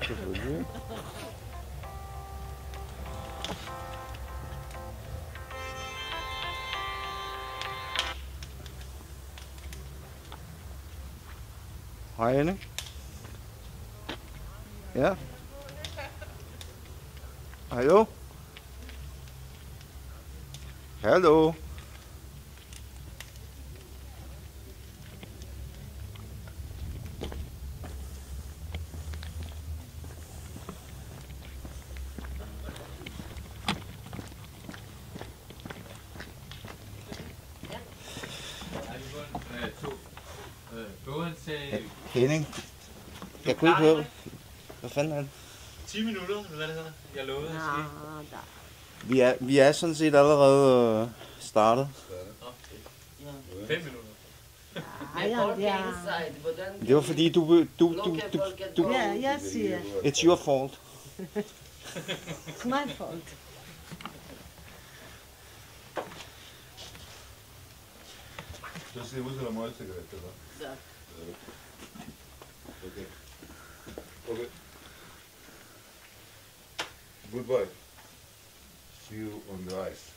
Selvfølgelig. Hej Anne. Ja. Hallo? Hallo? Henning, jeg kunne ikke høre. Hvad fanden er det? 10 minutter, eller hvad det hedder? Jeg lovede at sige. Vi er sådan set allerede startet. 5 minutter. Det var fordi du Ja, jeg siger. It's your fault. It's my fault. Yo sí uso la moda secreta, ¿no? Ja. Okay. Okay. Goodbye. See you on the ice.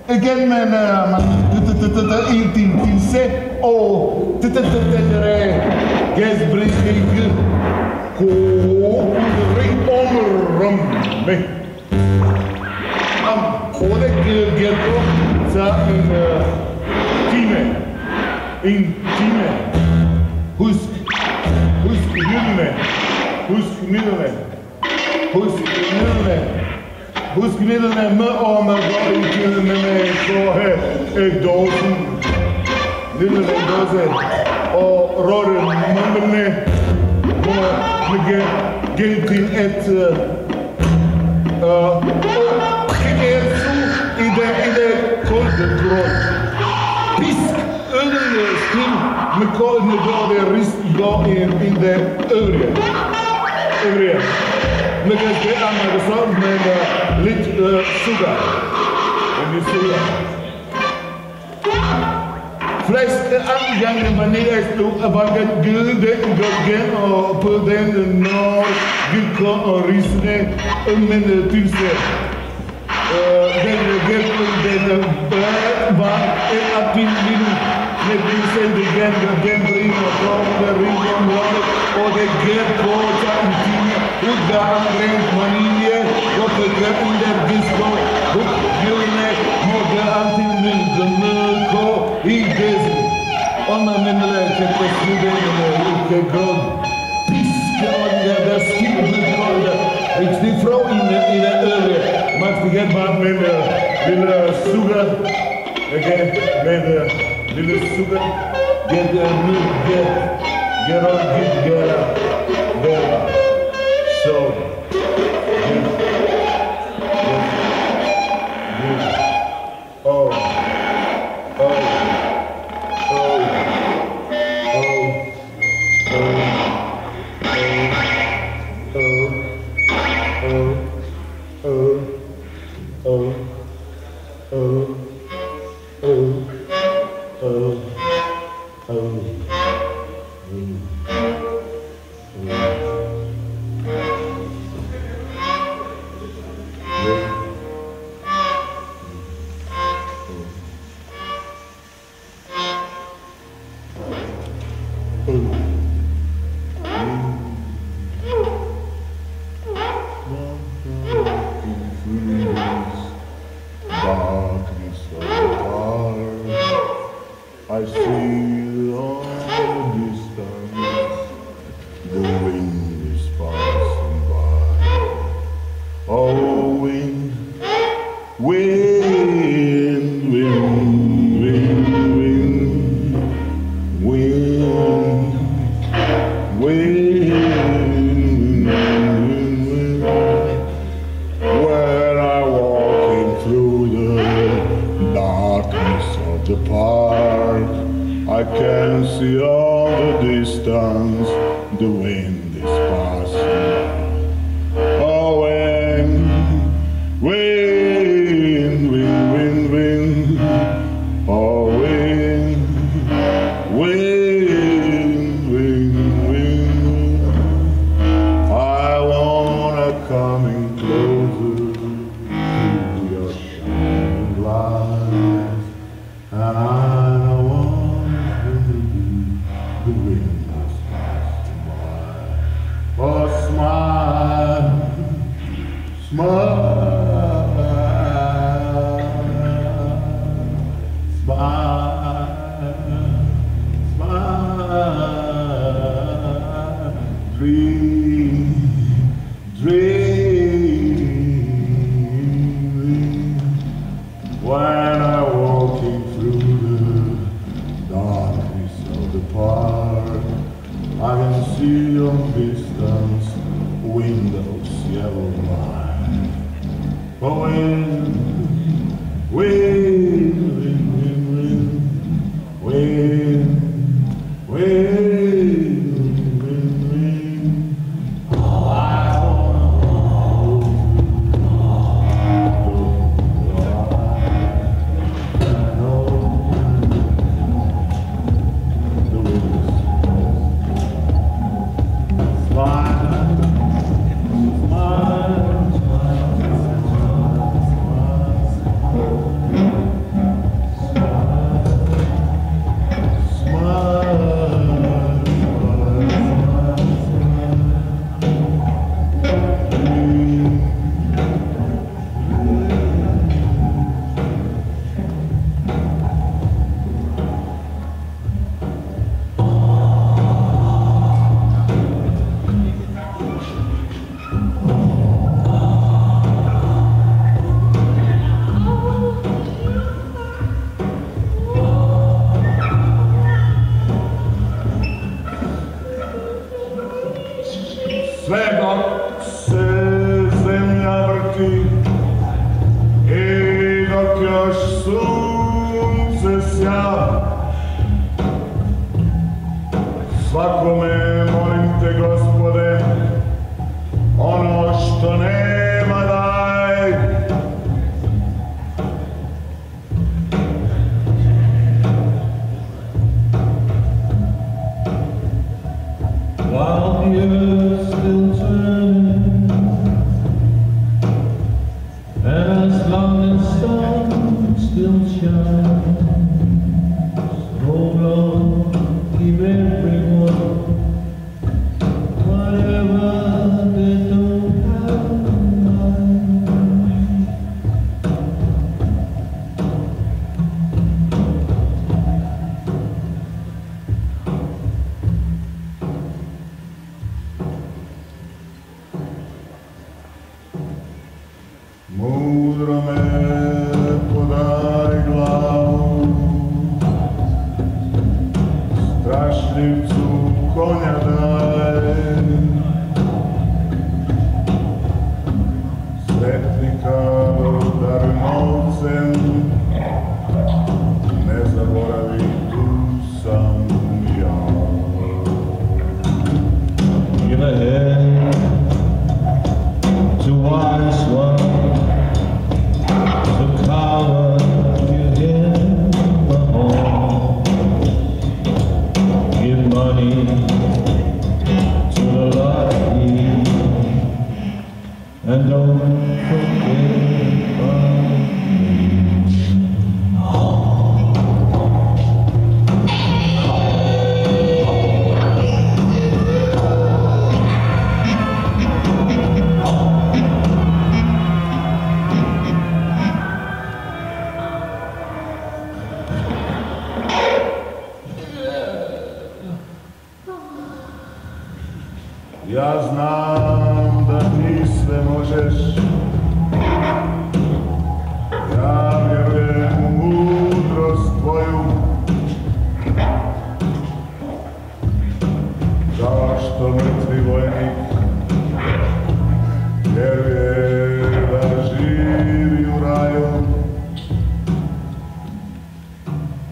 igen, men in se og gasbringing ko ring omrum me am kode ghetto sa in time husk middelne me om at gå i tiden med så her dåsen lille dåse og røre mømmerne og gennem til et ikke i det kolde grøn pisk øvrige stil med koldene går det rist går i det øvrige men det er sådan med lidt sukker flest gange man ikke er bare kan gyde den igen og på den når gylker og risene men tilse den gælder den var et apil lille med tilse igen den bringer og den ringer og det gælder på en time udgang rent manier og begrænden der disco huggyldne måtte antil mødko i desen og man mindre til på slutningen ikke grøn piske og der skibbekolde ikke det fra i det øvrige man skal gerne bare med lille sukker med lille sukker get so svakome, molim te, Gospode, ono što nema daj. While the earth's still turning, and as long as sun still shines, oh Lord, give everyone whatever they don't have in mind. Mudro me podari glavu, strašnicu konja daj, sretnika dar novcem, ne zaboravi, tu sam ja. Give a hand to wise one, to power you in the home. Give money to the lucky, and don't forget about me. Ja znam da ti sve možeš, ja vjerujem u mudrost tvoju, kao što mrtvi vojnik vjeruje da živi u raju.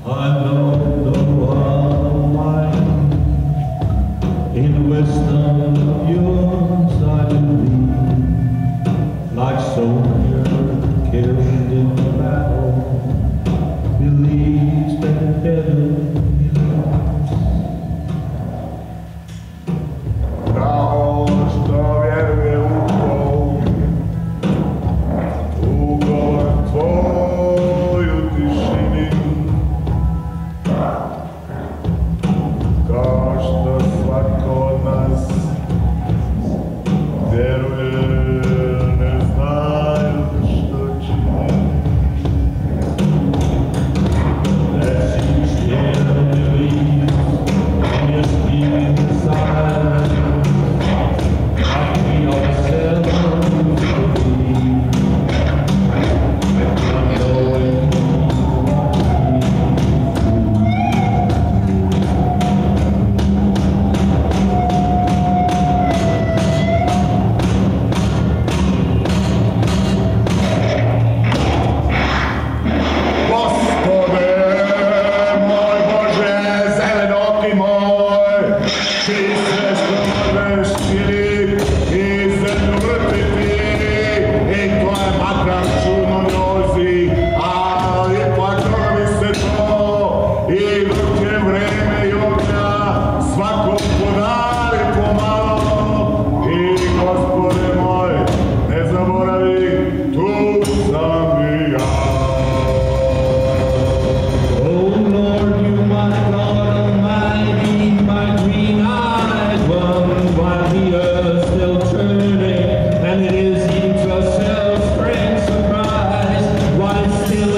I know the one line in wisdom yours I believe, like soldier killed in battle, believes that heaven belongs. Kao što vjeruje u Bog, u govor tvoju tišini, kao što svako od nas vjeruje, ne znaju što čini. That you still believe in your speaking desire, like we ourselves believe. I'm going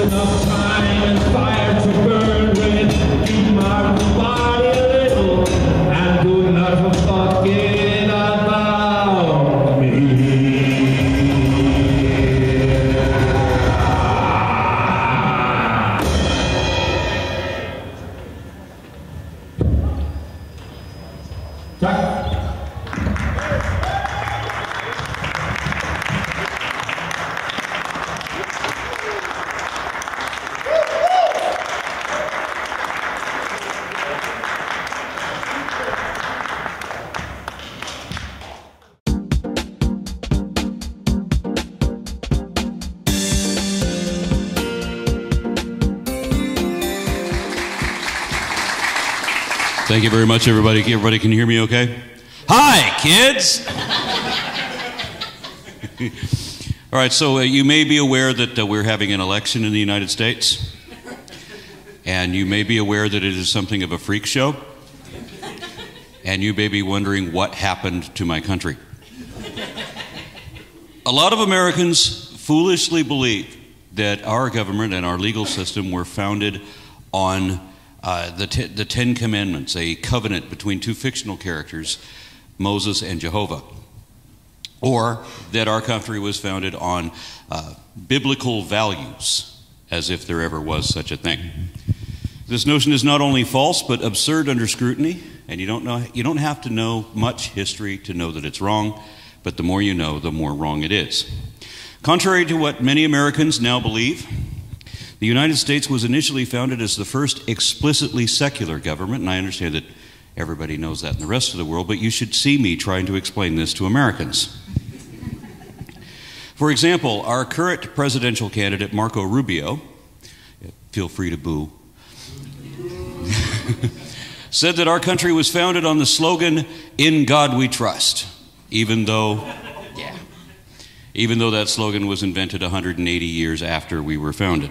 enough time and fire to burn with. Thank you very much, everybody. Everybody can hear me okay? Hi, kids! All right, so you may be aware that we're having an election in the United States. And you may be aware that it is something of a freak show. And you may be wondering what happened to my country. A lot of Americans foolishly believe that our government and our legal system were founded on the Ten Commandments, a covenant between two fictional characters, Moses and Jehovah. Or that our country was founded on biblical values, as if there ever was such a thing. This notion is not only false, but absurd under scrutiny, and you don't have to know much history to know that it's wrong, but the more you know, the more wrong it is. Contrary to what many Americans now believe, the United States was initially founded as the first explicitly secular government, and I understand that everybody knows that in the rest of the world, but you should see me trying to explain this to Americans. For example, our current presidential candidate, Marco Rubio, feel free to boo, said that our country was founded on the slogan, "In God We Trust," even though that slogan was invented 180 years after we were founded.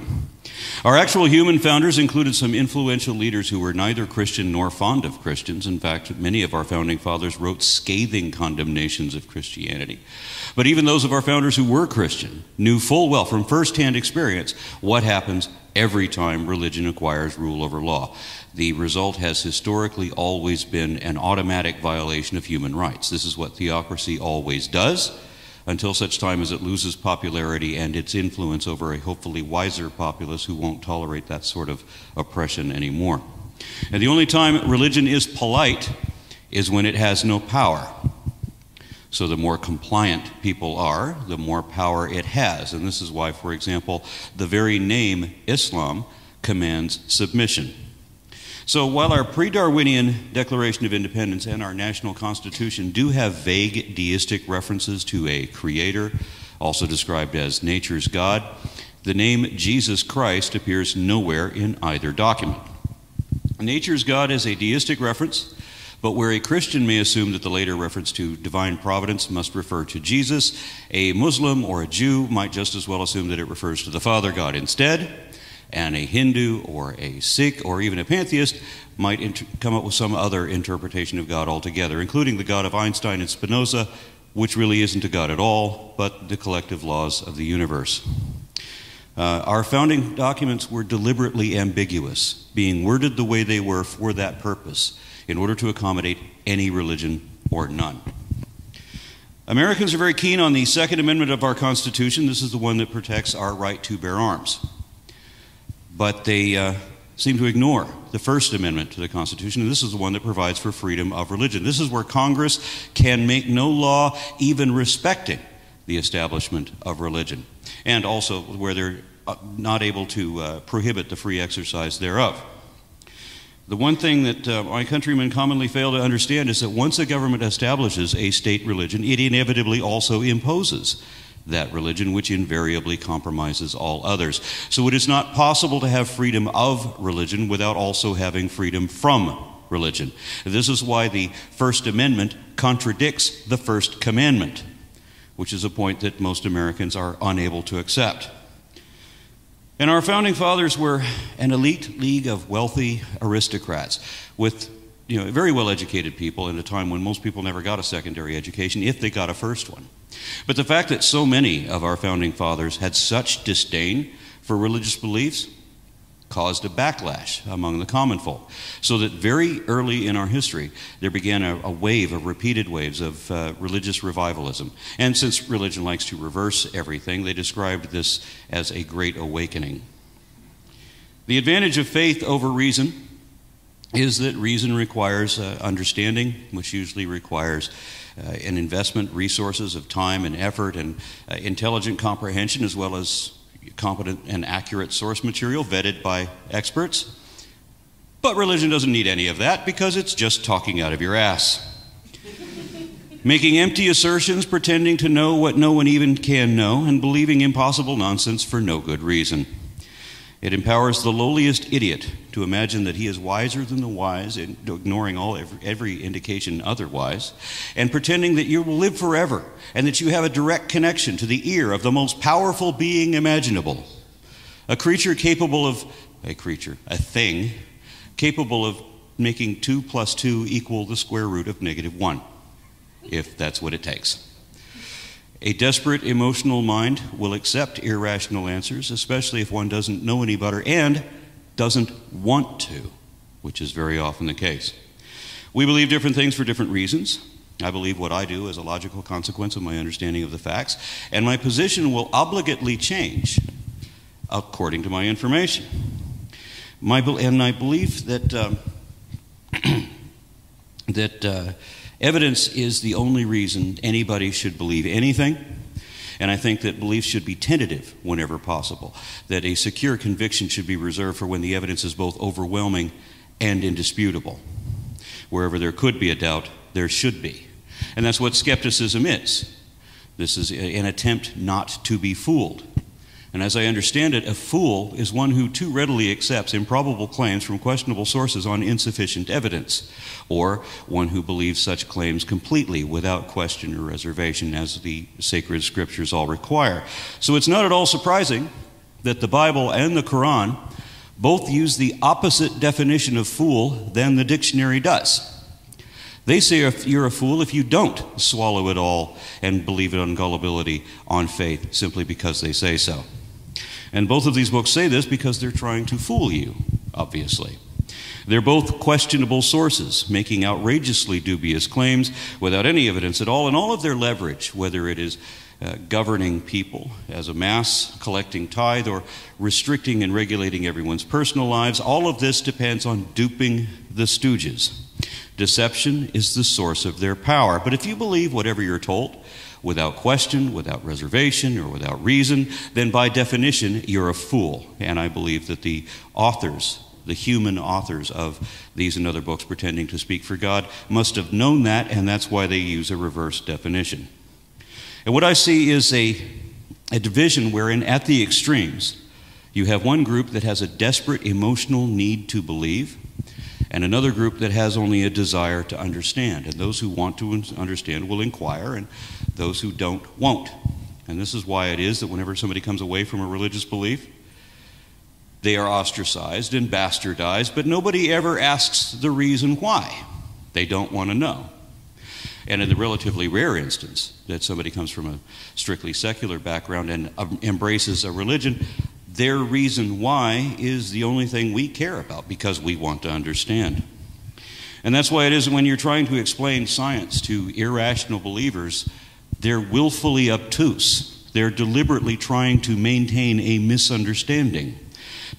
Our actual human founders included some influential leaders who were neither Christian nor fond of Christians. In fact, many of our founding fathers wrote scathing condemnations of Christianity. But even those of our founders who were Christian knew full well from firsthand experience what happens every time religion acquires rule over law. The result has historically always been an automatic violation of human rights. This is what theocracy always does, until such time as it loses popularity and its influence over a hopefully wiser populace who won't tolerate that sort of oppression anymore. And the only time religion is polite is when it has no power. So the more compliant people are, the more power it has. And this is why, for example, the very name Islam commands submission. So while our pre-Darwinian Declaration of Independence and our national constitution do have vague deistic references to a creator, also described as nature's God, the name Jesus Christ appears nowhere in either document. Nature's God is a deistic reference, but where a Christian may assume that the later reference to divine providence must refer to Jesus, a Muslim or a Jew might just as well assume that it refers to the Father God instead. And a Hindu or a Sikh or even a pantheist might come up with some other interpretation of God altogether, including the God of Einstein and Spinoza, which really isn't a God at all, but the collective laws of the universe. Our founding documents were deliberately ambiguous, being worded the way they were for that purpose, in order to accommodate any religion or none. Americans are very keen on the Second Amendment of our Constitution. This is the one that protects our right to bear arms. But they seem to ignore the First Amendment to the Constitution, and this is the one that provides for freedom of religion. This is where Congress can make no law even respecting the establishment of religion, and also where they're not able to prohibit the free exercise thereof. The one thing that my countrymen commonly fail to understand is that once a government establishes a state religion, it inevitably also imposes that religion, which invariably compromises all others. So it is not possible to have freedom of religion without also having freedom from religion. This is why the First Amendment contradicts the First Commandment, which is a point that most Americans are unable to accept. And our founding fathers were an elite league of wealthy aristocrats with very well-educated people in a time when most people never got a secondary education, if they got a first one. But the fact that so many of our founding fathers had such disdain for religious beliefs caused a backlash among the common folk. So that very early in our history, there began a wave of repeated waves of religious revivalism. And since religion likes to reverse everything, they described this as a great awakening. The advantage of faith over reason is that reason requires understanding, which usually requires an investment, resources of time and effort and intelligent comprehension, as well as competent and accurate source material vetted by experts. But religion doesn't need any of that because it's just talking out of your ass. Making empty assertions, pretending to know what no one even can know, and believing impossible nonsense for no good reason. It empowers the lowliest idiot to imagine that he is wiser than the wise, ignoring every indication otherwise, and pretending that you will live forever and that you have a direct connection to the ear of the most powerful being imaginable. A thing capable of making 2 + 2 equal the square root of -1, if that's what it takes. A desperate emotional mind will accept irrational answers, especially if one doesn't know any better and doesn't want to, which is very often the case. We believe different things for different reasons. I believe what I do is a logical consequence of my understanding of the facts, and my position will obligately change according to my information. And I believe that evidence is the only reason anybody should believe anything, and I think that belief should be tentative whenever possible, that a secure conviction should be reserved for when the evidence is both overwhelming and indisputable. Wherever there could be a doubt, there should be. And that's what skepticism is. This is an attempt not to be fooled. And as I understand it, a fool is one who too readily accepts improbable claims from questionable sources on insufficient evidence, or one who believes such claims completely without question or reservation, as the sacred scriptures all require. So it's not at all surprising that the Bible and the Quran both use the opposite definition of fool than the dictionary does. They say you're a fool if you don't swallow it all and believe it on gullibility, on faith, simply because they say so. And both of these books say this because they're trying to fool you, obviously. They're both questionable sources, making outrageously dubious claims without any evidence at all, and all of their leverage, whether it is governing people as a mass, collecting tithe, or restricting and regulating everyone's personal lives, all of this depends on duping the stooges. Deception is the source of their power. But if you believe whatever you're told, without question, without reservation, or without reason, then by definition, you're a fool. And I believe that the authors, the human authors of these and other books pretending to speak for God, must have known that, and that's why they use a reverse definition. And what I see is a division wherein, at the extremes, you have one group that has a desperate emotional need to believe, and another group that has only a desire to understand. And those who want to understand will inquire, and those who don't won't. And this is why it is that whenever somebody comes away from a religious belief, they are ostracized and bastardized, but nobody ever asks the reason why. They don't want to know. And in the relatively rare instance that somebody comes from a strictly secular background and embraces a religion, their reason why is the only thing we care about, because we want to understand. And that's why it is when you're trying to explain science to irrational believers, they're willfully obtuse. They're deliberately trying to maintain a misunderstanding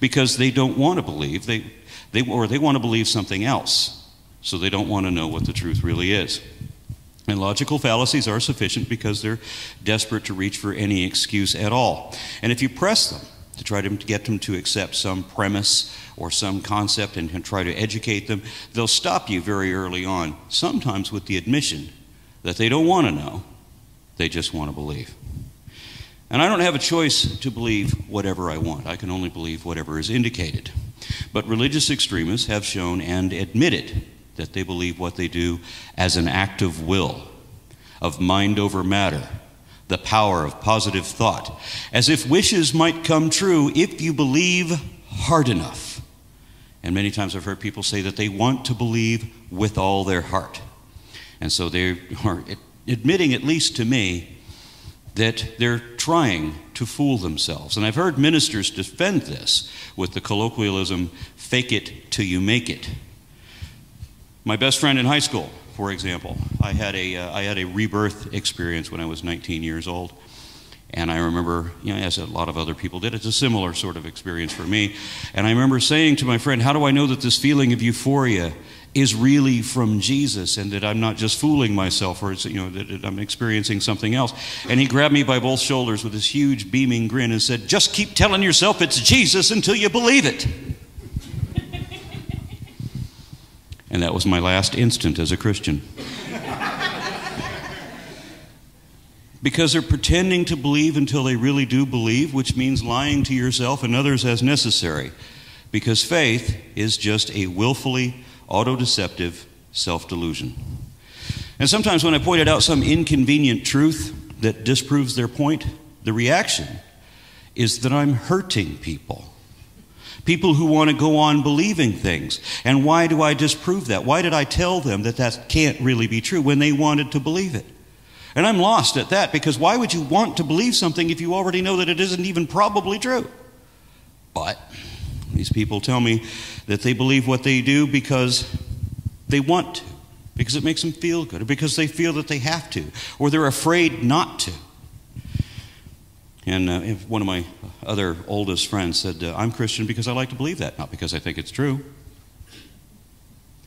because they don't want to believe, they want to believe something else. So they don't want to know what the truth really is. And logical fallacies are sufficient because they're desperate to reach for any excuse at all. And if you press them to try to get them to accept some premise or some concept and try to educate them, they'll stop you very early on, sometimes with the admission that they don't want to know, they just want to believe. And I don't have a choice to believe whatever I want. I can only believe whatever is indicated. But religious extremists have shown and admitted that they believe what they do as an act of will, of mind over matter, the power of positive thought, as if wishes might come true if you believe hard enough. And many times I've heard people say that they want to believe with all their heart. And so they are admitting, at least to me, that they're trying to fool themselves. And I've heard ministers defend this with the colloquialism, fake it till you make it. My best friend in high school, for example, I had a rebirth experience when I was 19 years old. And I remember, as a lot of other people did, it's a similar sort of experience for me. And I remember saying to my friend, how do I know that this feeling of euphoria is really from Jesus and that I'm not just fooling myself, or that I'm experiencing something else? And he grabbed me by both shoulders with this huge beaming grin and said, just keep telling yourself it's Jesus until you believe it. And that was my last instant as a Christian. because they're pretending to believe until they really do believe, which means lying to yourself and others as necessary, because faith is just a willfully auto-deceptive self-delusion. And sometimes when I pointed out some inconvenient truth that disproves their point, the reaction is that I'm hurting people. People who want to go on believing things. And why do I disprove that? Why did I tell them that that can't really be true when they wanted to believe it? And I'm lost at that, because why would you want to believe something if you already know that it isn't even probably true? But these people tell me that they believe what they do because they want to, because it makes them feel good, or because they feel that they have to, or they're afraid not to. And one of my other oldest friends said, I'm Christian because I like to believe that, not because I think it's true.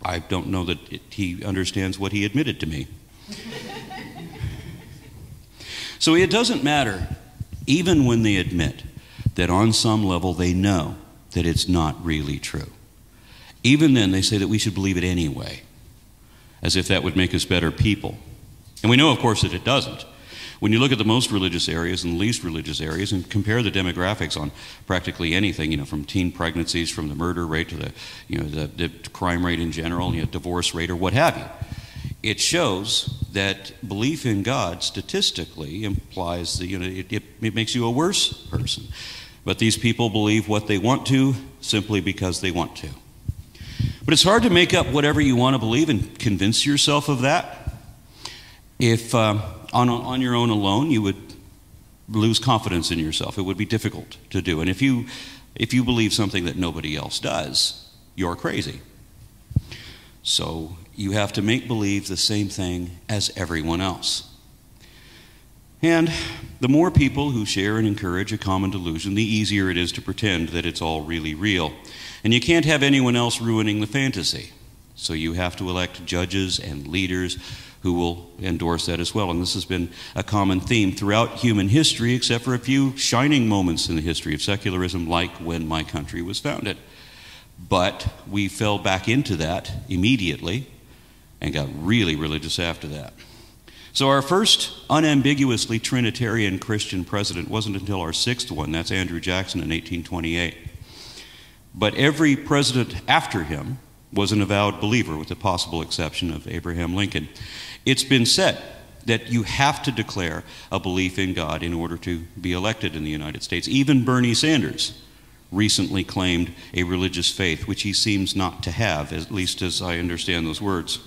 I don't know that he understands what he admitted to me. So it doesn't matter, even when they admit that on some level they know that it's not really true. Even then they say that we should believe it anyway, as if that would make us better people. And we know, of course, that it doesn't. When you look at the most religious areas and the least religious areas and compare the demographics on practically anything, from teen pregnancies, from the murder rate to the crime rate in general, divorce rate or what have you, it shows that belief in God statistically implies that it makes you a worse person. But these people believe what they want to simply because they want to. But it's hard to make up whatever you want to believe and convince yourself of that. If on your own alone, you would lose confidence in yourself. It would be difficult to do. And if you believe something that nobody else does, you're crazy. So you have to make believe the same thing as everyone else. And the more people who share and encourage a common delusion, the easier it is to pretend that it's all really real. And you can't have anyone else ruining the fantasy. So you have to elect judges and leaders who will endorse that as well. And this has been a common theme throughout human history, except for a few shining moments in the history of secularism, like when my country was founded. But we fell back into that immediately and got really religious after that. So our first unambiguously Trinitarian Christian president wasn't until our sixth one. That's Andrew Jackson in 1828. But every president after him was an avowed believer, with the possible exception of Abraham Lincoln. It's been said that you have to declare a belief in God in order to be elected in the United States. Even Bernie Sanders recently claimed a religious faith, which he seems not to have, at least as I understand those words.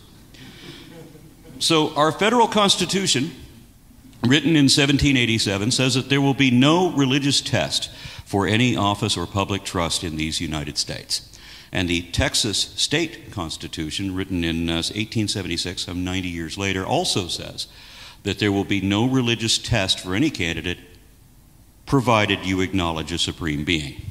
So our federal Constitution, written in 1787, says that there will be no religious test for any office or public trust in these United States. And the Texas State Constitution, written in 1876, some 90 years later, also says that there will be no religious test for any candidate provided you acknowledge a supreme being.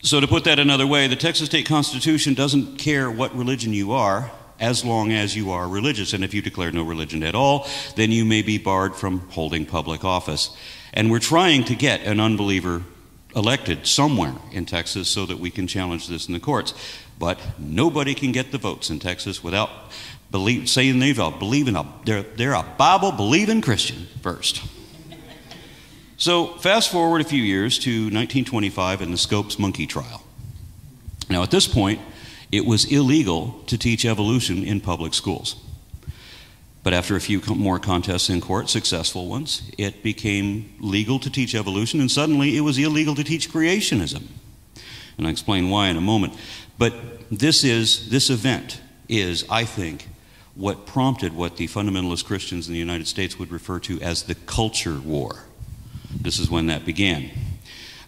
So to put that another way, the Texas State Constitution doesn't care what religion you are, as long as you are religious. And if you declare no religion at all, then you may be barred from holding public office. And we're trying to get an unbeliever elected somewhere in Texas so that we can challenge this in the courts. But nobody can get the votes in Texas without saying they're a Bible-believing Christian first. So fast forward a few years to 1925 and the Scopes monkey trial. Now at this point, it was illegal to teach evolution in public schools. But after a few more contests in court, successful ones, it became legal to teach evolution, and suddenly it was illegal to teach creationism. And I'll explain why in a moment. But this event is, I think, what prompted what the fundamentalist Christians in the United States would refer to as the culture war. This is when that began.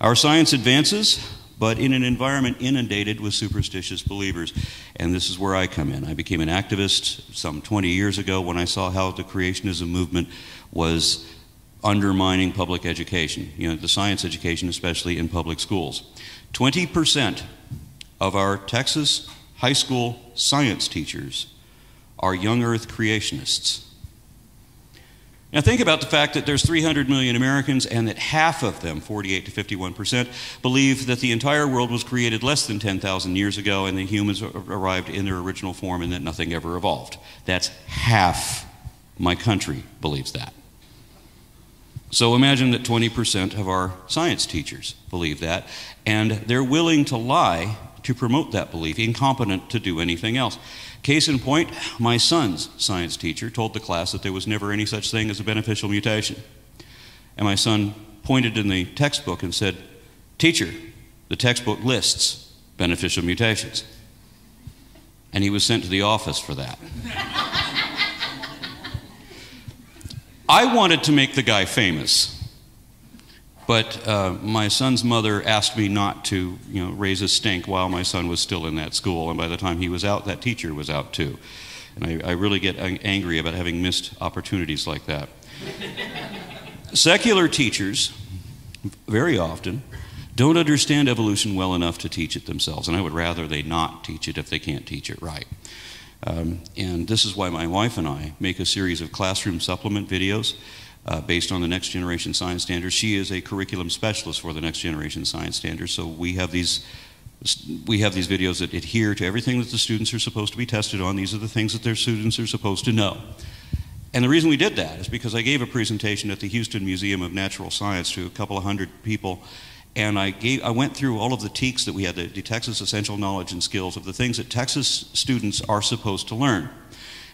Our science advances, but in an environment inundated with superstitious believers. And this is where I come in. I became an activist some 20 years ago when I saw how the creationism movement was undermining public education, the science education, especially in public schools. 20% of our Texas high school science teachers are young earth creationists. Now think about the fact that there's 300 million Americans and that half of them, 48 to 51%, believe that the entire world was created less than 10,000 years ago and the humans arrived in their original form and that nothing ever evolved. That's half My country believes that. So imagine that 20% of our science teachers believe that, and they're willing to lie to promote that belief, incompetent to do anything else. Case in point, my son's science teacher told the class that there was never any such thing as a beneficial mutation. And my son pointed in the textbook and said, "Teacher, the textbook lists beneficial mutations." And he was sent to the office for that. I wanted to make the guy famous, but my son's mother asked me not to, raise a stink while my son was still in that school, and by the time he was out, that teacher was out too. And I really get angry about having missed opportunities like that. Secular teachers, very often, don't understand evolution well enough to teach it themselves, and I would rather they not teach it if they can't teach it right. And this is why my wife and I make a series of classroom supplement videos based on the Next Generation Science Standards. She is a curriculum specialist for the Next Generation Science Standards, so we have these videos that adhere to everything that the students are supposed to be tested on. These are the things that their students are supposed to know. And the reason we did that is because I gave a presentation at the Houston Museum of Natural Science to a couple of hundred people, and I went through all of the TIGs that we had, the Texas Essential Knowledge and Skills of the things that Texas students are supposed to learn.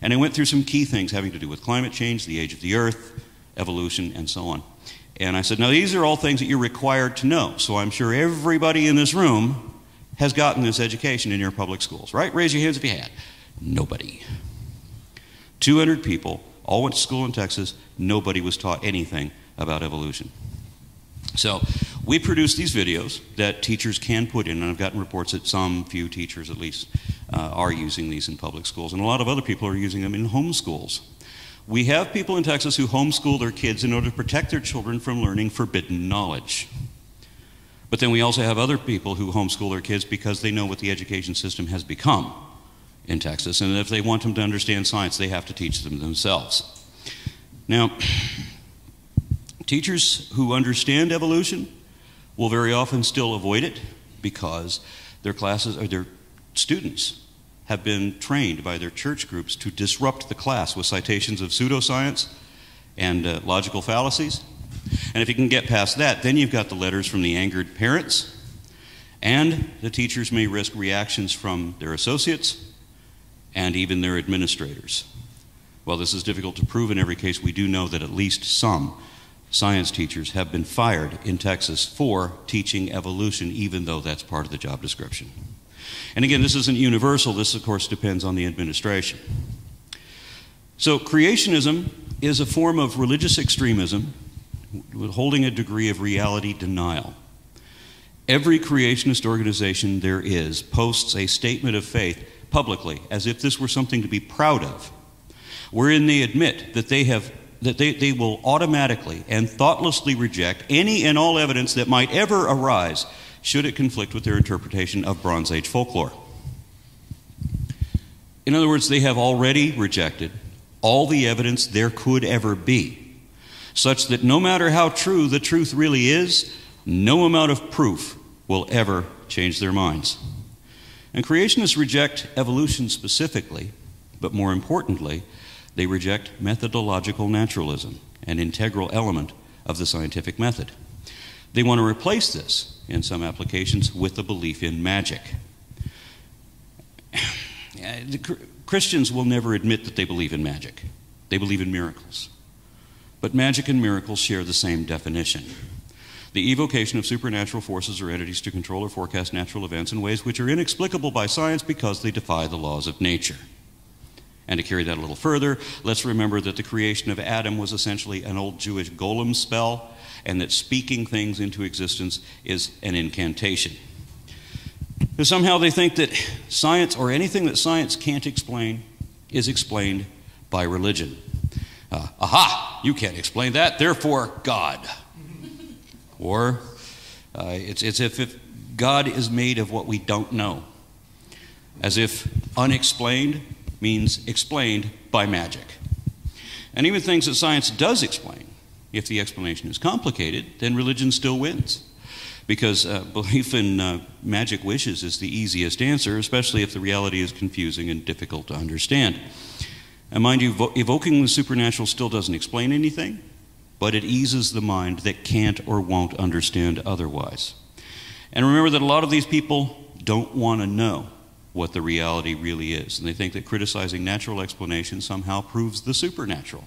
And I went through some key things having to do with climate change, the age of the earth, evolution, and so on. And I said, now these are all things that you're required to know. So I'm sure everybody in this room has gotten this education in your public schools, right? Raise your hands if you had. Nobody. 200 people, all went to school in Texas. Nobody was taught anything about evolution. So we produce these videos that teachers can put in, and I've gotten reports that some few teachers at least are using these in public schools, and a lot of other people are using them in homeschools. We have people in Texas who homeschool their kids in order to protect their children from learning forbidden knowledge. But then we also have other people who homeschool their kids because they know what the education system has become in Texas, and if they want them to understand science, they have to teach them themselves. Now, teachers who understand evolution will very often still avoid it because their classes or their students have been trained by their church groups to disrupt the class with citations of pseudoscience and logical fallacies. And if you can get past that, then you've got the letters from the angered parents, and the teachers may risk reactions from their associates and even their administrators. While this is difficult to prove in every case, we do know that at least some science teachers have been fired in Texas for teaching evolution, even though that's part of the job description. And again, this isn't universal. This, of course, depends on the administration. So creationism is a form of religious extremism holding a degree of reality denial. Every creationist organization there is posts a statement of faith publicly as if this were something to be proud of, wherein they admit that they will automatically and thoughtlessly reject any and all evidence that might ever arise should it conflict with their interpretation of Bronze Age folklore. In other words, they have already rejected all the evidence there could ever be, such that no matter how true the truth really is, no amount of proof will ever change their minds. And creationists reject evolution specifically, but more importantly, they reject methodological naturalism, an integral element of the scientific method. They want to replace this, in some applications, with a belief in magic. Christians will never admit that they believe in magic. They believe in miracles. But magic and miracles share the same definition: the evocation of supernatural forces or entities to control or forecast natural events in ways which are inexplicable by science because they defy the laws of nature. And to carry that a little further, let's remember that the creation of Adam was essentially an old Jewish golem spell, and that speaking things into existence is an incantation. Because somehow they think that science, or anything that science can't explain, is explained by religion. Aha! You can't explain that, therefore God. Or it's as if God is made of what we don't know. As if unexplained means explained by magic. And even things that science does explain, if the explanation is complicated, then religion still wins. Because belief in magic wishes is the easiest answer, especially if the reality is confusing and difficult to understand. And mind you, evoking the supernatural still doesn't explain anything, but it eases the mind that can't or won't understand otherwise. And remember that a lot of these people don't want to know what the reality really is. And they think that criticizing natural explanation somehow proves the supernatural.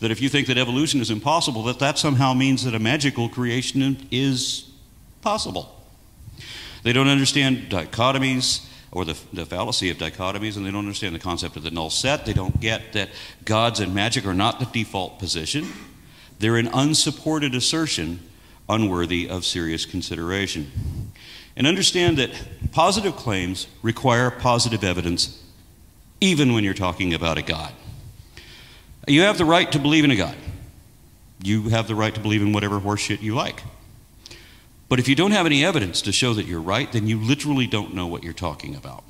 That if you think that evolution is impossible, that somehow means that a magical creation is possible. They don't understand dichotomies, or the fallacy of dichotomies, and they don't understand the concept of the null set. They don't get that gods and magic are not the default position. They're an unsupported assertion, unworthy of serious consideration. And understand that positive claims require positive evidence, even when you're talking about a God. You have the right to believe in a God. You have the right to believe in whatever horseshit you like. But if you don't have any evidence to show that you're right, then you literally don't know what you're talking about.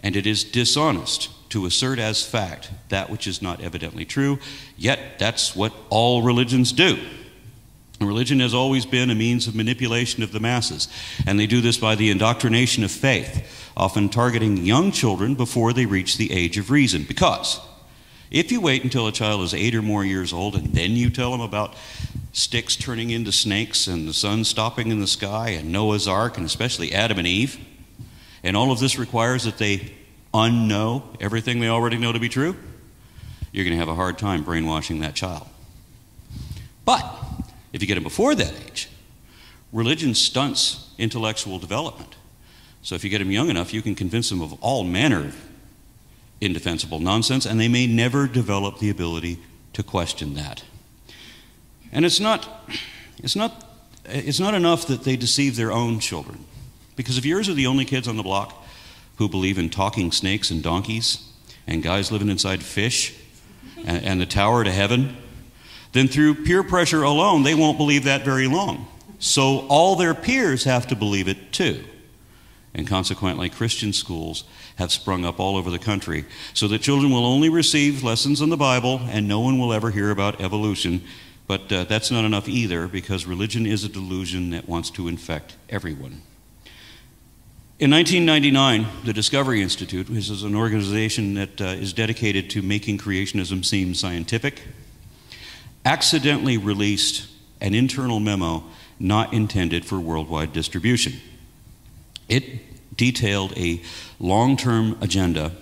And it is dishonest to assert as fact that which is not evidently true, yet that's what all religions do. Religion has always been a means of manipulation of the masses, and they do this by the indoctrination of faith, often targeting young children before they reach the age of reason. Because if you wait until a child is 8 or more years old and then you tell them about sticks turning into snakes and the sun stopping in the sky and Noah's Ark and especially Adam and Eve, and all of this requires that they unknow everything they already know to be true, you're going to have a hard time brainwashing that child. But if you get them before that age, religion stunts intellectual development. So if you get them young enough, you can convince them of all manner of indefensible nonsense, and they may never develop the ability to question that. And it's not enough that they deceive their own children. Because if yours are the only kids on the block who believe in talking snakes and donkeys and guys living inside fish and the tower to heaven, then through peer pressure alone, they won't believe that very long. So all their peers have to believe it too. And consequently, Christian schools have sprung up all over the country so that children will only receive lessons on the Bible and no one will ever hear about evolution. But that's not enough either, because religion is a delusion that wants to infect everyone. In 1999, the Discovery Institute, which is an organization that is dedicated to making creationism seem scientific, accidentally released an internal memo not intended for worldwide distribution. It detailed a long-term agenda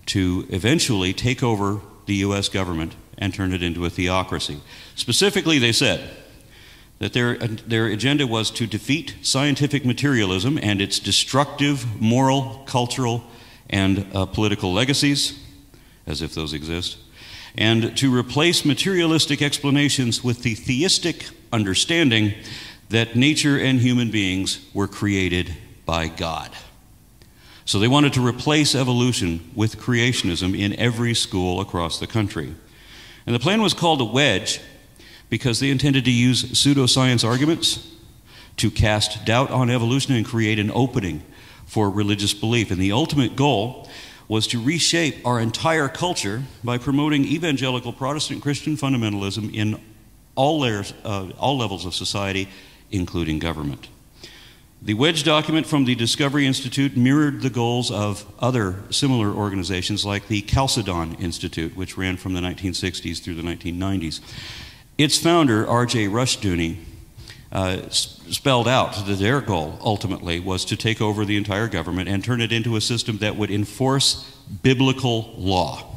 to eventually take over the U.S. government and turn it into a theocracy. Specifically, they said that their agenda was to defeat scientific materialism and its destructive moral, cultural, and political legacies, as if those exist, and to replace materialistic explanations with the theistic understanding that nature and human beings were created by God. So they wanted to replace evolution with creationism in every school across the country. And the plan was called a wedge because they intended to use pseudoscience arguments to cast doubt on evolution and create an opening for religious belief. And the ultimate goal was to reshape our entire culture by promoting evangelical Protestant Christian fundamentalism in all levels of society, including government. The wedge document from the Discovery Institute mirrored the goals of other similar organizations like the Chalcedon Institute, which ran from the 1960s through the 1990s. Its founder, R.J. Rushdoony, spelled out that their goal ultimately was to take over the entire government and turn it into a system that would enforce biblical law.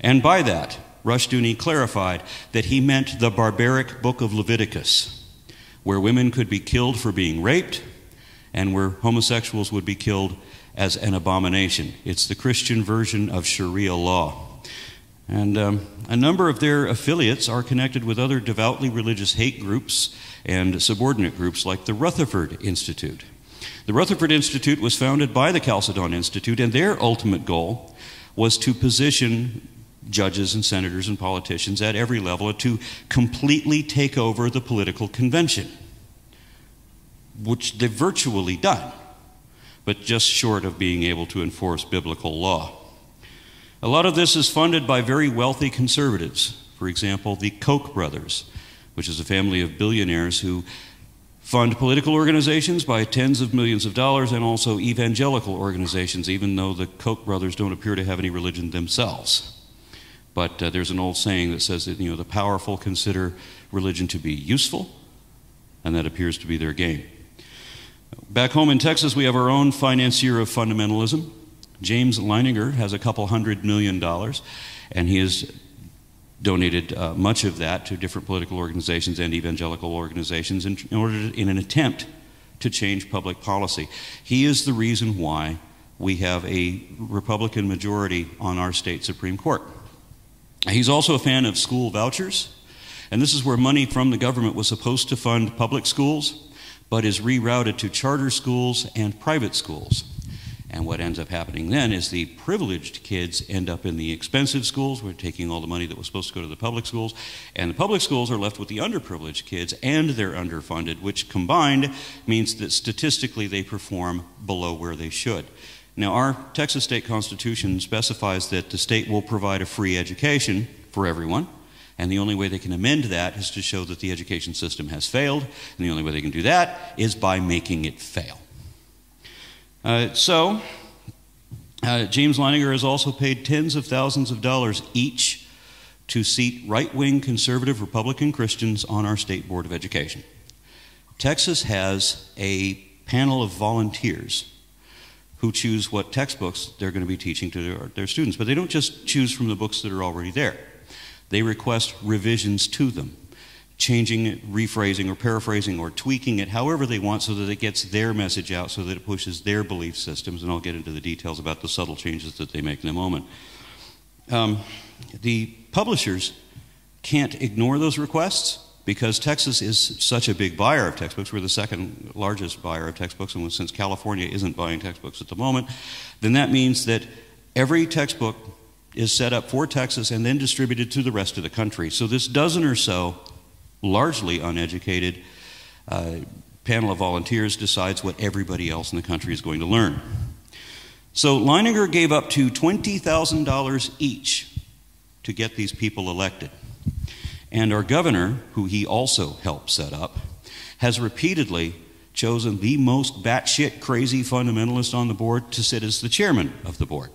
And by that, Rushdoony clarified that he meant the barbaric book of Leviticus, where women could be killed for being raped and where homosexuals would be killed as an abomination. It's the Christian version of Sharia law. And a number of their affiliates are connected with other devoutly religious hate groups and subordinate groups like the Rutherford Institute. The Rutherford Institute was founded by the Chalcedon Institute, and their ultimate goal was to position judges and senators and politicians at every level to completely take over the political convention, which they've virtually done, but just short of being able to enforce biblical law. A lot of this is funded by very wealthy conservatives. For example, the Koch brothers, which is a family of billionaires who fund political organizations by tens of millions of dollars and also evangelical organizations, even though the Koch brothers don't appear to have any religion themselves. But there's an old saying that says that, you know, the powerful consider religion to be useful, and that appears to be their game. Back home in Texas, we have our own financier of fundamentalism. James Leininger has a couple $100 million, and he has donated much of that to different political organizations and evangelical organizations in an attempt to change public policy. He is the reason why we have a Republican majority on our state Supreme Court. He's also a fan of school vouchers, and this is where money from the government was supposed to fund public schools, but is rerouted to charter schools and private schools. And what ends up happening then is the privileged kids end up in the expensive schools. We're taking all the money that was supposed to go to the public schools, and the public schools are left with the underprivileged kids, and they're underfunded, which combined means that statistically they perform below where they should. Now, our Texas state constitution specifies that the state will provide a free education for everyone, and the only way they can amend that is to show that the education system has failed, and the only way they can do that is by making it fail. James Leininger has also paid tens of thousands of dollars each to seat right-wing conservative Republican Christians on our State Board of Education. Texas has a panel of volunteers who choose what textbooks they're going to be teaching to their students. But they don't just choose from the books that are already there. They request revisions to them, changing it, rephrasing or paraphrasing or tweaking it however they want so that it gets their message out, so that it pushes their belief systems. And I'll get into the details about the subtle changes that they make in a moment. The publishers can't ignore those requests, because Texas is such a big buyer of textbooks. We're the second largest buyer of textbooks, and since California isn't buying textbooks at the moment, then that means that every textbook is set up for Texas and then distributed to the rest of the country. So this dozen or so largely uneducated panel of volunteers decides what everybody else in the country is going to learn. So Leininger gave up to $20,000 each to get these people elected. And our governor, who he also helped set up, has repeatedly chosen the most batshit crazy fundamentalist on the board to sit as the chairman of the board.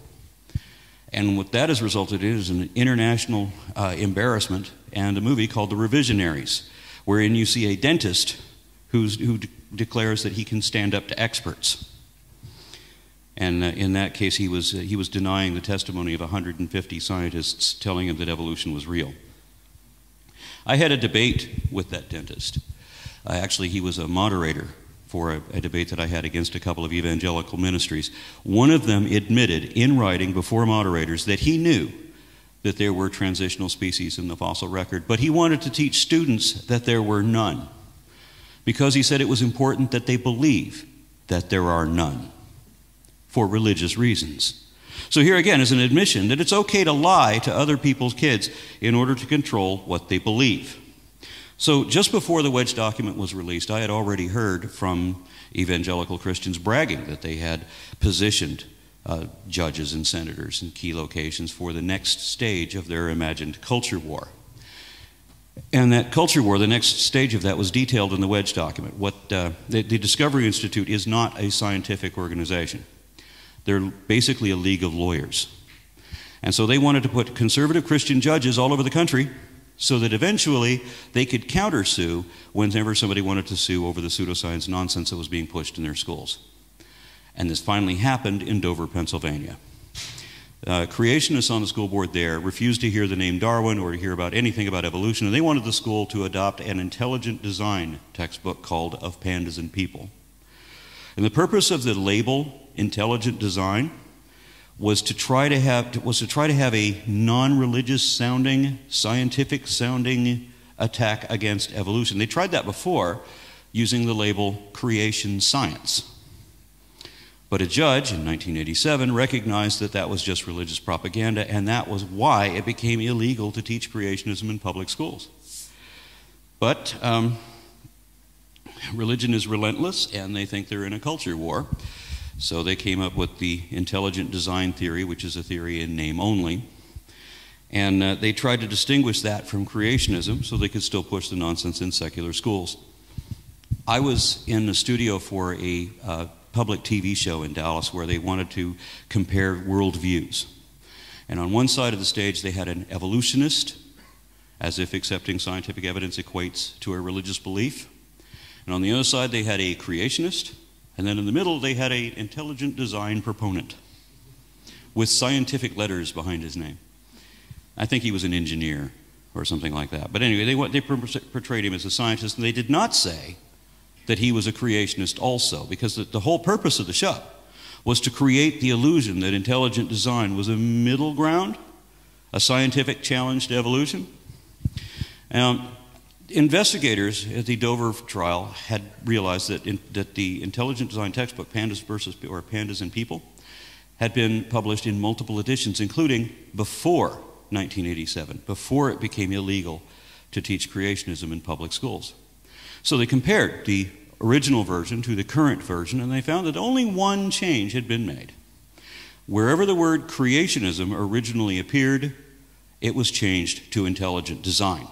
And what that has resulted in is an international embarrassment and a movie called The Revisionaries, wherein you see a dentist who declares that he can stand up to experts. And in that case, he was denying the testimony of 150 scientists telling him that evolution was real. I had a debate with that dentist. Actually, he was a moderator for a debate that I had against a couple of evangelical ministries. One of them admitted in writing before moderators that he knew that there were transitional species in the fossil record, but he wanted to teach students that there were none, because he said it was important that they believe that there are none for religious reasons. So here again is an admission that it's okay to lie to other people's kids in order to control what they believe. So just before the Wedge document was released, I had already heard from evangelical Christians bragging that they had positioned judges and senators in key locations for the next stage of their imagined culture war. And that culture war, the next stage of that, was detailed in the Wedge document. The Discovery Institute is not a scientific organization. They're basically a league of lawyers. And so they wanted to put conservative Christian judges all over the country so that eventually they could countersue whenever somebody wanted to sue over the pseudoscience nonsense that was being pushed in their schools. And this finally happened in Dover, Pennsylvania. Creationists on the school board there refused to hear the name Darwin or to hear about anything about evolution, and they wanted the school to adopt an intelligent design textbook called Of Pandas and People. And the purpose of the label intelligent design was to try to have a non-religious sounding, scientific sounding attack against evolution. They tried that before using the label creation science. But a judge in 1987 recognized that that was just religious propaganda, and that was why it became illegal to teach creationism in public schools. But religion is relentless, and they think they're in a culture war. So they came up with the intelligent design theory, which is a theory in name only. And they tried to distinguish that from creationism so they could still push the nonsense in secular schools. I was in the studio for a public TV show in Dallas where they wanted to compare worldviews. And on one side of the stage, they had an evolutionist, as if accepting scientific evidence equates to a religious belief. And on the other side, they had a creationist. And then in the middle, they had an intelligent design proponent with scientific letters behind his name. I think he was an engineer or something like that. But anyway, they portrayed him as a scientist, and they did not say that he was a creationist also, because the whole purpose of the show was to create the illusion that intelligent design was a middle ground, a scientific challenge to evolution. Investigators at the Dover trial had realized that the intelligent design textbook, Pandas and People, had been published in multiple editions, including before 1987, before it became illegal to teach creationism in public schools. So they compared the original version to the current version, and they found that only one change had been made. Wherever the word creationism originally appeared, it was changed to intelligent design,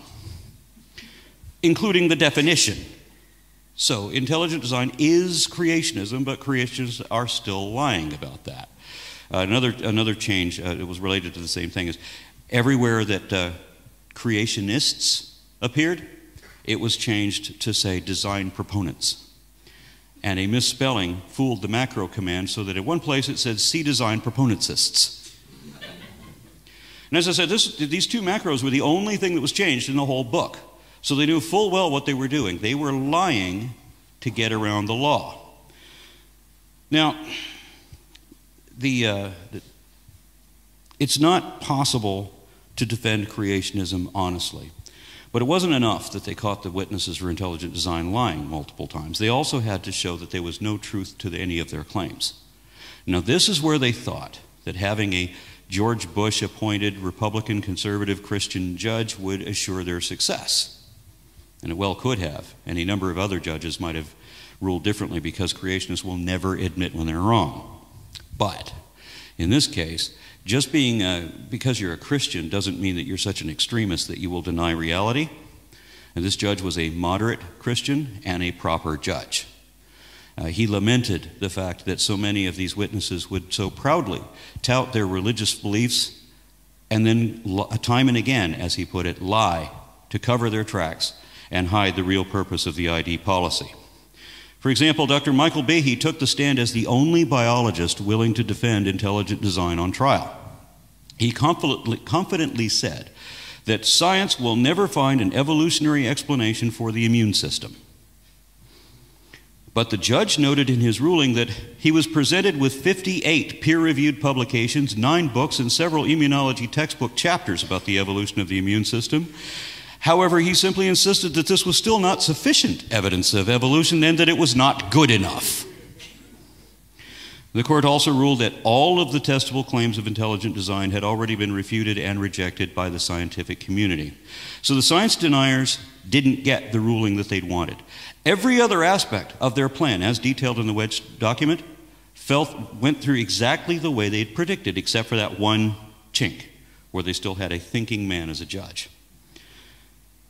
including the definition. So intelligent design is creationism, but creationists are still lying about that. Another change, it was related to the same thing, is everywhere that creationists appeared, it was changed to say design proponents. And a misspelling fooled the macro command so that at one place it said see design proponentsists. And as I said, these two macros were the only thing that was changed in the whole book. So they knew full well what they were doing. They were lying to get around the law. Now, it's not possible to defend creationism honestly. But it wasn't enough that they caught the witnesses for intelligent design lying multiple times. They also had to show that there was no truth to any of their claims. Now, this is where they thought that having a George Bush-appointed Republican conservative Christian judge would assure their success. And it well could have. Any number of other judges might have ruled differently, because creationists will never admit when they're wrong. But in this case, just because you're a Christian doesn't mean that you're such an extremist that you will deny reality. And this judge was a moderate Christian and a proper judge. He lamented the fact that so many of these witnesses would so proudly tout their religious beliefs and then time and again, as he put it, lie to cover their tracks and hide the real purpose of the ID policy. For example, Dr. Michael Behe took the stand as the only biologist willing to defend intelligent design on trial. He confidently said that science will never find an evolutionary explanation for the immune system. But the judge noted in his ruling that he was presented with 58 peer-reviewed publications, 9 books, and several immunology textbook chapters about the evolution of the immune system. However, he simply insisted that this was still not sufficient evidence of evolution and that it was not good enough. The court also ruled that all of the testable claims of intelligent design had already been refuted and rejected by the scientific community. So the science deniers didn't get the ruling that they'd wanted. Every other aspect of their plan, as detailed in the Wedge document, went through exactly the way they'd predicted, except for that one chink, where they still had a thinking man as a judge.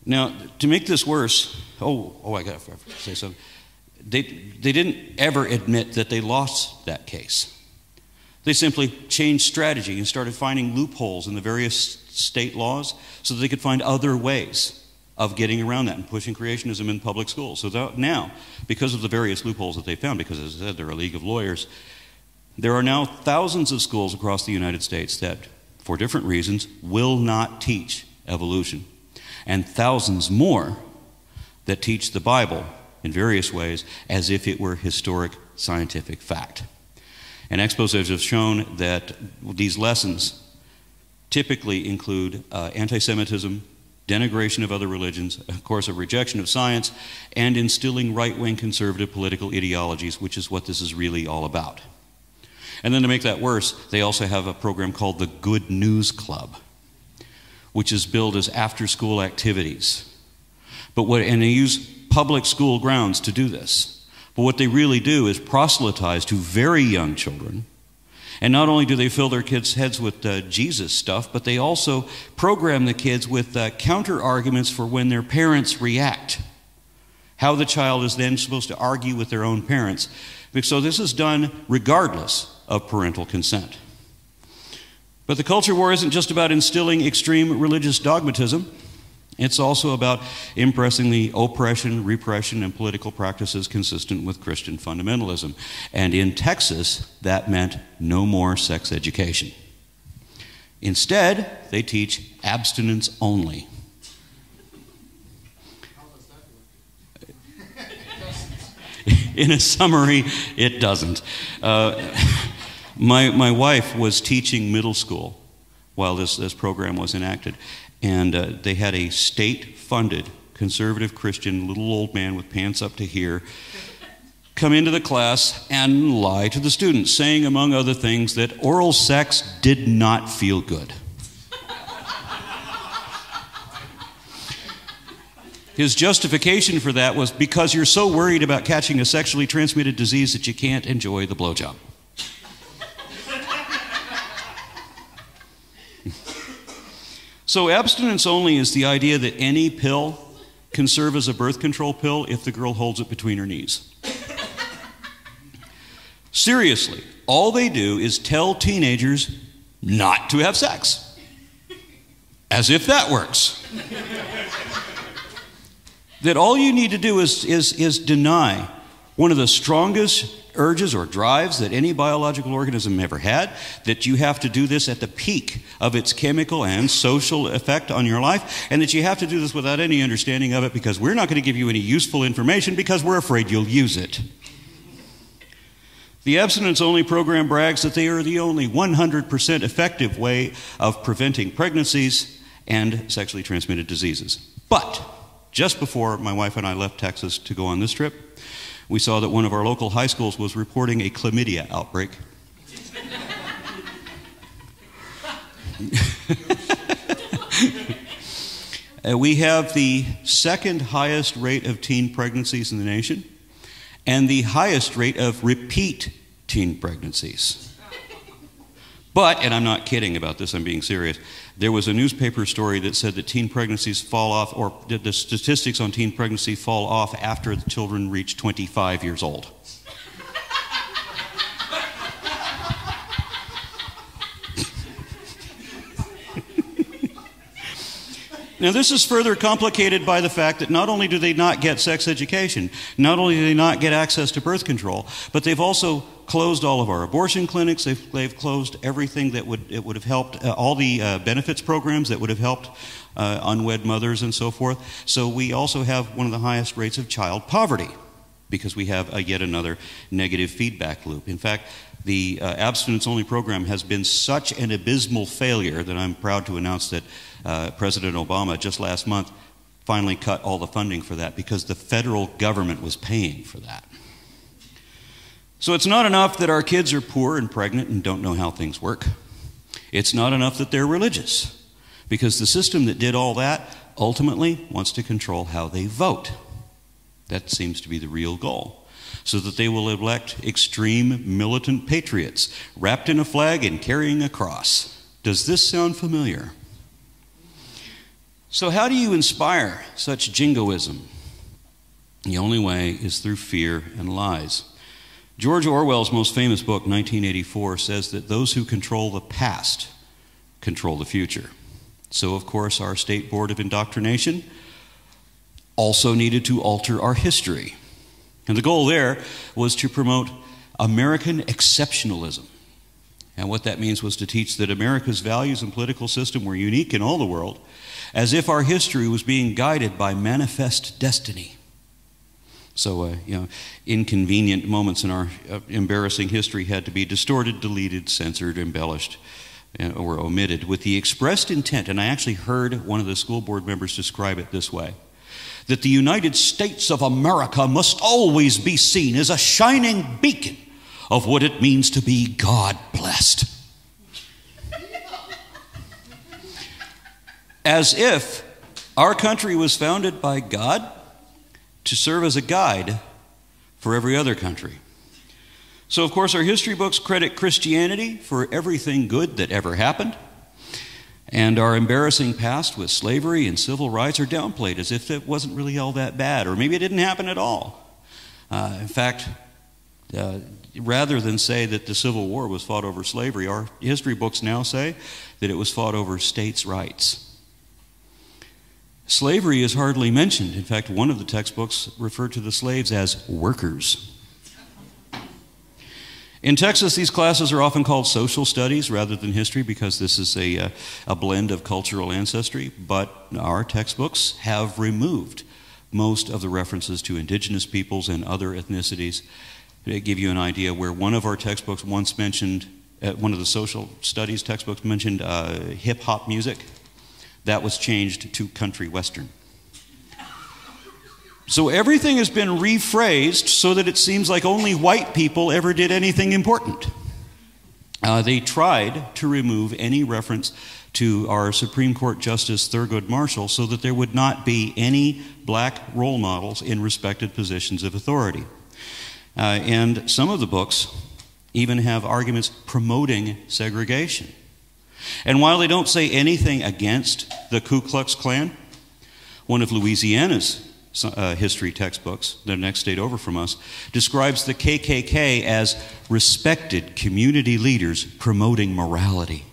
Now, to make this worse, I got to say something. They didn't ever admit that they lost that case. They simply changed strategy and started finding loopholes in the various state laws so that they could find other ways of getting around that and pushing creationism in public schools. So now, because of the various loopholes that they found, because as I said, they're a league of lawyers, there are now thousands of schools across the United States that, for different reasons, will not teach evolution, and thousands more that teach the Bible in various ways as if it were historic scientific fact. And exposés have shown that these lessons typically include anti-Semitism, denigration of other religions, of course a rejection of science, and instilling right-wing conservative political ideologies, which is what this is really all about. And then to make that worse, they also have a program called the Good News Club, which is billed as after-school activities. And they use public school grounds to do this. But what they really do is proselytize to very young children. And not only do they fill their kids' heads with Jesus stuff, but they also program the kids with counter-arguments for when their parents react. How the child is then supposed to argue with their own parents. So this is done regardless of parental consent. But the culture war isn't just about instilling extreme religious dogmatism. It's also about impressing the oppression, repression, and political practices consistent with Christian fundamentalism. And in Texas, that meant no more sex education. Instead, they teach abstinence only. In a summary, it doesn't. My wife was teaching middle school while this program was enacted. And they had a state-funded, conservative Christian, little old man with pants up to here come into the class and lie to the students, saying, among other things, that oral sex did not feel good. His justification for that was because you're so worried about catching a sexually transmitted disease that you can't enjoy the blowjob. So abstinence only is the idea that any pill can serve as a birth control pill if the girl holds it between her knees. Seriously, all they do is tell teenagers not to have sex. As if that works. That all you need to do is deny one of the strongest urges or drives that any biological organism ever had, that you have to do this at the peak of its chemical and social effect on your life, and that you have to do this without any understanding of it because we're not going to give you any useful information because we're afraid you'll use it. The abstinence-only program brags that they are the only 100% effective way of preventing pregnancies and sexually transmitted diseases. But just before my wife and I left Texas to go on this trip, we saw that one of our local high schools was reporting a chlamydia outbreak. We have the second highest rate of teen pregnancies in the nation and the highest rate of repeat teen pregnancies. But, and I'm not kidding about this, I'm being serious, there was a newspaper story that said that teen pregnancies fall off, or the statistics on teen pregnancy fall off after the children reach 25 years old. Now, this is further complicated by the fact that not only do they not get sex education, not only do they not get access to birth control, but they've also closed all of our abortion clinics. They've closed everything that would have helped, all the benefits programs that would have helped unwed mothers and so forth. So we also have one of the highest rates of child poverty because we have yet another negative feedback loop. In fact, the abstinence-only program has been such an abysmal failure that I'm proud to announce that President Obama just last month finally cut all the funding for that because the federal government was paying for that. So it's not enough that our kids are poor and pregnant and don't know how things work. It's not enough that they're religious because the system that did all that ultimately wants to control how they vote. That seems to be the real goal, so that they will elect extreme militant patriots wrapped in a flag and carrying a cross. Does this sound familiar? So how do you inspire such jingoism? The only way is through fear and lies. George Orwell's most famous book, 1984, says that those who control the past control the future. So, of course, our State Board of Indoctrination also needed to alter our history. And the goal there was to promote American exceptionalism. And what that means was to teach that America's values and political system were unique in all the world, as if our history was being guided by manifest destiny. So, inconvenient moments in our embarrassing history had to be distorted, deleted, censored, embellished, or omitted with the expressed intent, and I actually heard one of the school board members describe it this way, that the United States of America must always be seen as a shining beacon of what it means to be God-blessed. As if our country was founded by God to serve as a guide for every other country. So, of course, our history books credit Christianity for everything good that ever happened, and our embarrassing past with slavery and civil rights are downplayed as if it wasn't really all that bad, or maybe it didn't happen at all. In fact, rather than say that the Civil War was fought over slavery, our history books now say that it was fought over states' rights. Slavery is hardly mentioned. In fact, one of the textbooks referred to the slaves as workers. In Texas, these classes are often called social studies rather than history because this is a blend of cultural ancestry, but our textbooks have removed most of the references to indigenous peoples and other ethnicities. To give you an idea, where one of our textbooks once mentioned, one of the social studies textbooks mentioned hip-hop music, that was changed to country western. So everything has been rephrased so that it seems like only white people ever did anything important. They tried to remove any reference to our Supreme Court Justice Thurgood Marshall so that there would not be any black role models in respected positions of authority. And some of the books even have arguments promoting segregation. And while they don't say anything against the Ku Klux Klan, one of Louisiana's history textbooks, the next state over from us, describes the KKK as respected community leaders promoting morality.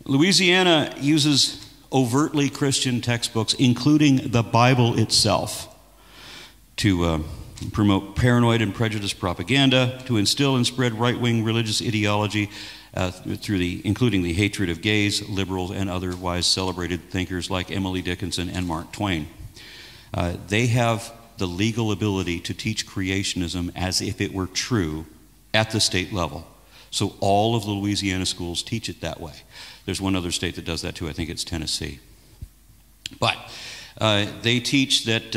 Louisiana uses overtly Christian textbooks, including the Bible itself, to promote paranoid and prejudiced propaganda, to instill and spread right-wing religious ideology, including the hatred of gays, liberals, and otherwise celebrated thinkers like Emily Dickinson and Mark Twain. They have the legal ability to teach creationism as if it were true at the state level. So all of the Louisiana schools teach it that way. There's one other state that does that too. I think it's Tennessee. But they teach that,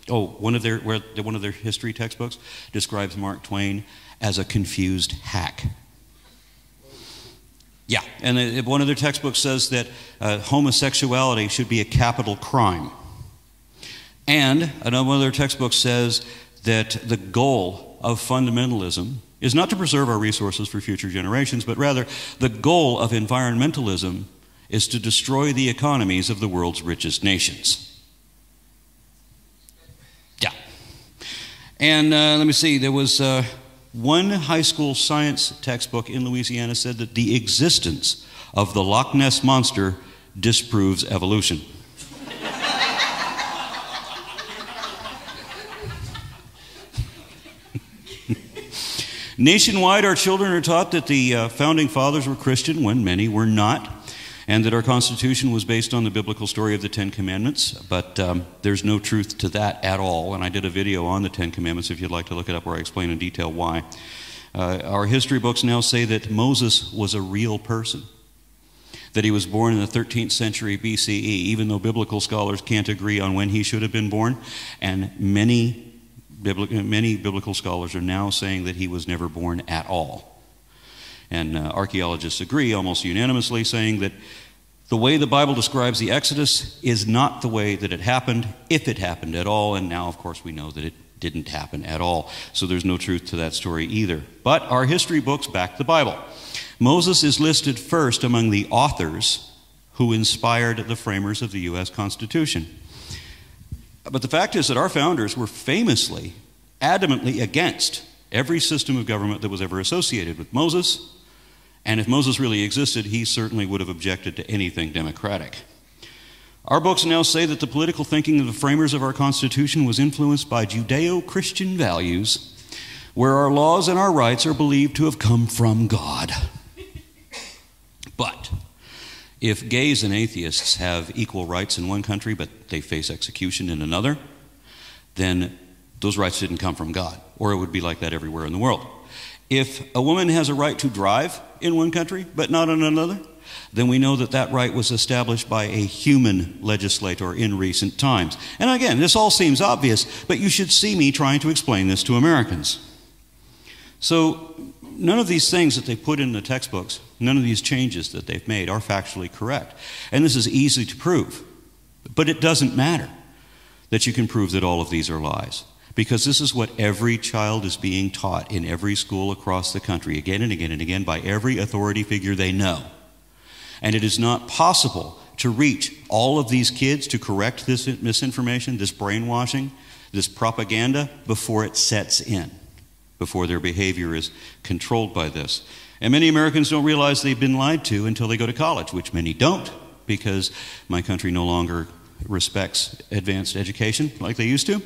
one of their history textbooks describes Mark Twain as a confused hack. Yeah, and one of their textbooks says that homosexuality should be a capital crime. And another one of their textbooks says that the goal of fundamentalism is not to preserve our resources for future generations, but rather the goal of environmentalism is to destroy the economies of the world's richest nations. Yeah. And let me see, there was one high school science textbook in Louisiana said that the existence of the Loch Ness Monster disproves evolution. Nationwide, our children are taught that the founding fathers were Christian when many were not, and that our Constitution was based on the biblical story of the Ten Commandments, but there's no truth to that at all, and I did a video on the Ten Commandments if you'd like to look it up where I explain in detail why. Our history books now say that Moses was a real person, that he was born in the 13th century BCE, even though biblical scholars can't agree on when he should have been born, and many biblical scholars are now saying that he was never born at all. And archaeologists agree almost unanimously, saying that the way the Bible describes the Exodus is not the way that it happened, if it happened at all, and now, of course, we know that it didn't happen at all. So there's no truth to that story either. But our history books back the Bible. Moses is listed first among the authors who inspired the framers of the U.S. Constitution. But the fact is that our founders were famously, adamantly against every system of government that was ever associated with Moses. And if Moses really existed, he certainly would have objected to anything democratic. Our books now say that the political thinking of the framers of our Constitution was influenced by Judeo-Christian values, where our laws and our rights are believed to have come from God. But if gays and atheists have equal rights in one country, but they face execution in another, then those rights didn't come from God, or it would be like that everywhere in the world. If a woman has a right to drive in one country, but not in another, then we know that that right was established by a human legislator in recent times. And again, this all seems obvious, but you should see me trying to explain this to Americans. So none of these things that they put in the textbooks, none of these changes that they've made are factually correct. And this is easy to prove. But it doesn't matter that you can prove that all of these are lies, because this is what every child is being taught in every school across the country, again and again and again, by every authority figure they know. And it is not possible to reach all of these kids to correct this misinformation, this brainwashing this propaganda before it sets in, before their behavior is controlled by this. And many Americans don't realize they've been lied to until they go to college, which many don't, because my country no longer respects advanced education like they used to,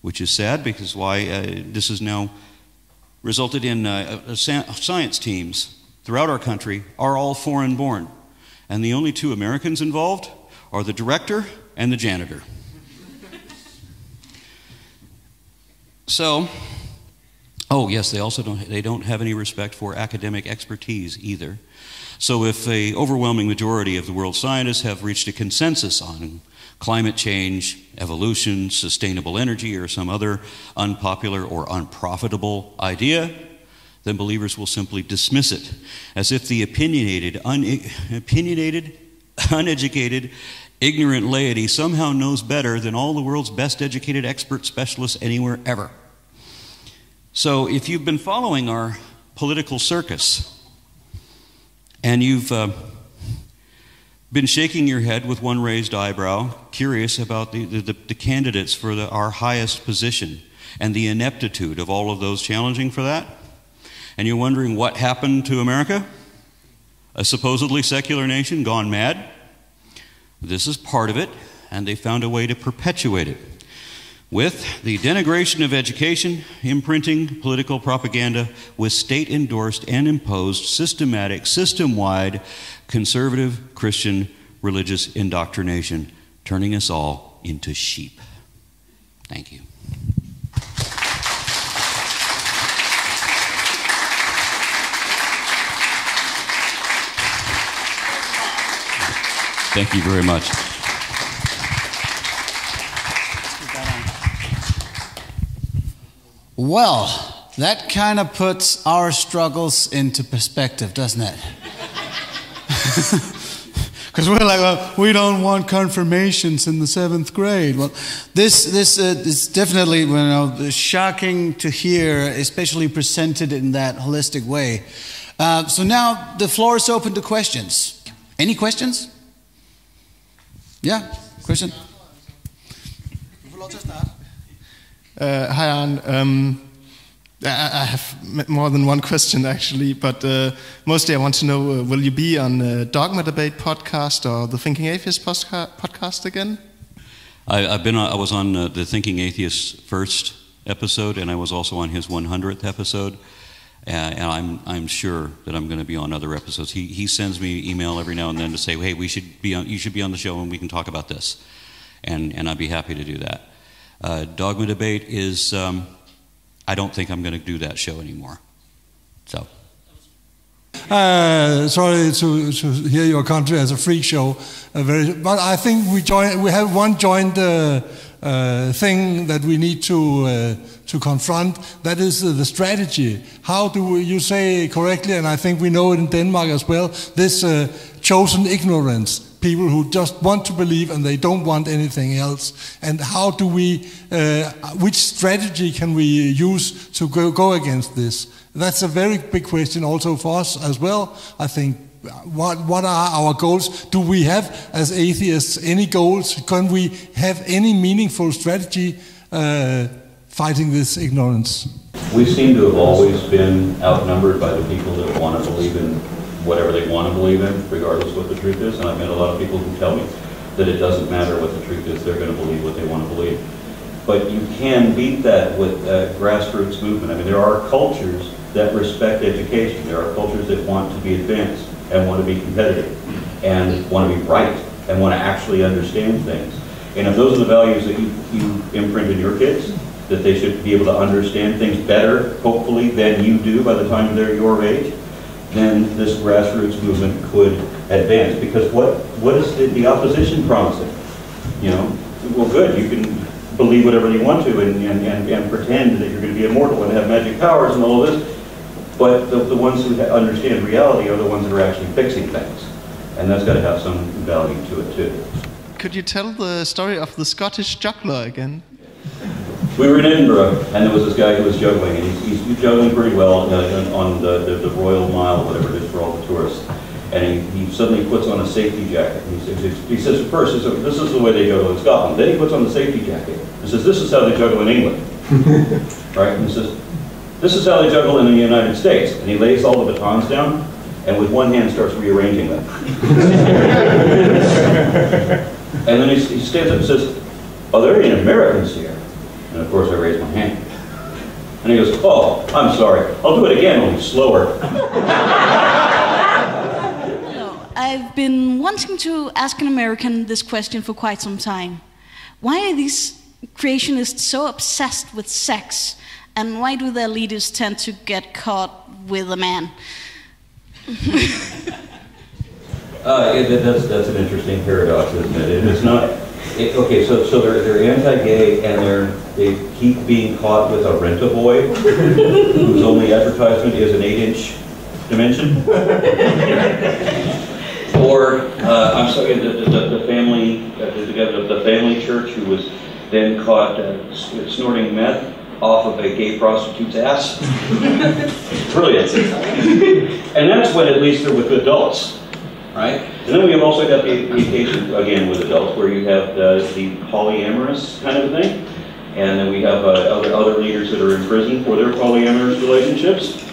which is sad, because this has now resulted in science teams throughout our country are all foreign born. And the only two Americans involved are the director and the janitor. So, oh yes, they don't have any respect for academic expertise either. So if an overwhelming majority of the world's scientists have reached a consensus on climate change, evolution, sustainable energy, or some other unpopular or unprofitable idea, then believers will simply dismiss it, as if the opinionated, uneducated, ignorant laity somehow knows better than all the world's best educated expert specialists anywhere ever. So if you've been following our political circus, and you've been shaking your head with one raised eyebrow, curious about the candidates for our highest position and the ineptitude of all of those challenging for that, and you're wondering what happened to America, a supposedly secular nation gone mad, this is part of it, and they found a way to perpetuate it with the denigration of education, imprinting political propaganda with state-endorsed and imposed systematic, system-wide conservative Christian religious indoctrination, turning us all into sheep. Thank you. Thank you very much. Well, that kind of puts our struggles into perspective, doesn't it? Because we're like, well, we don't want confirmations in the 7th grade. Well, this is definitely, shocking to hear, especially presented in that holistic way. So now the floor is open to questions. Any questions? Yeah, question? Hi, Aron. I have more than one question, actually, but mostly I want to know, will you be on Dogma Debate podcast or the Thinking Atheist podcast again? I was on the Thinking Atheist first episode, and I was also on his 100th episode, and I'm sure that I'm going to be on other episodes. He sends me email every now and then to say, hey, you should be on the show and we can talk about this, and I'd be happy to do that. Dogma Debate is, I don't think I'm going to do that show anymore. So. Sorry to hear your country as a freak show, but I think we have one joint thing that we need to confront. That is the strategy. How do you say correctly? And I think we know it in Denmark as well. This chosen ignorance. People who just want to believe and they don't want anything else. And how do we? Which strategy can we use to go against this? That's a very big question also for us as well. I think, what are our goals? Do we have, as atheists, any goals? Can we have any meaningful strategy fighting this ignorance? We seem to have always been outnumbered by the people that want to believe in whatever they want to believe in, regardless of what the truth is. And I've met a lot of people who tell me that it doesn't matter what the truth is, they're going to believe what they want to believe. But you can beat that with a grassroots movement. I mean, there are cultures that respect education. There are cultures that want to be advanced and want to be competitive and want to be right and want to actually understand things. And if those are the values that you imprint in your kids, that they should be able to understand things better, hopefully, than you do by the time they're your age, then this grassroots movement could advance. Because what is the opposition promising? You know, well, good, you can believe whatever you want to and pretend that you're going to be immortal and have magic powers and all of this, but the ones who understand reality are the ones that are actually fixing things. And that's got to have some value to it too. Could you tell the story of the Scottish juggler again? We were in Edinburgh, and there was this guy who was juggling, and he's juggling pretty well on the Royal Mile, whatever it is, for all the tourists. And he suddenly puts on a safety jacket. He says first, this is the way they juggle in Scotland. Then he puts on the safety jacket and says, this is how they juggle in England. Right? And he says, this is how they juggle in the United States. And he lays all the batons down and with one hand starts rearranging them. And then he stands up and says, are there any Americans here? And of course I raise my hand. And he goes, oh, I'm sorry. I'll do it again, only slower. I've been wanting to ask an American this question for quite some time. Why are these creationists so obsessed with sex? And why do their leaders tend to get caught with a man? That's an interesting paradox, isn't it? It's not... okay, so they're anti-gay and they keep being caught with a rent-a-boy whose only advertisement is an 8-inch dimension. Or I'm sorry, the family church who was then caught snorting meth off of a gay prostitute's ass. Brilliant. And that's when at least they're with adults. Right? And then we have also got the occasion, again, with adults, where you have the polyamorous kind of thing. And then we have other leaders that are in prison for their polyamorous relationships.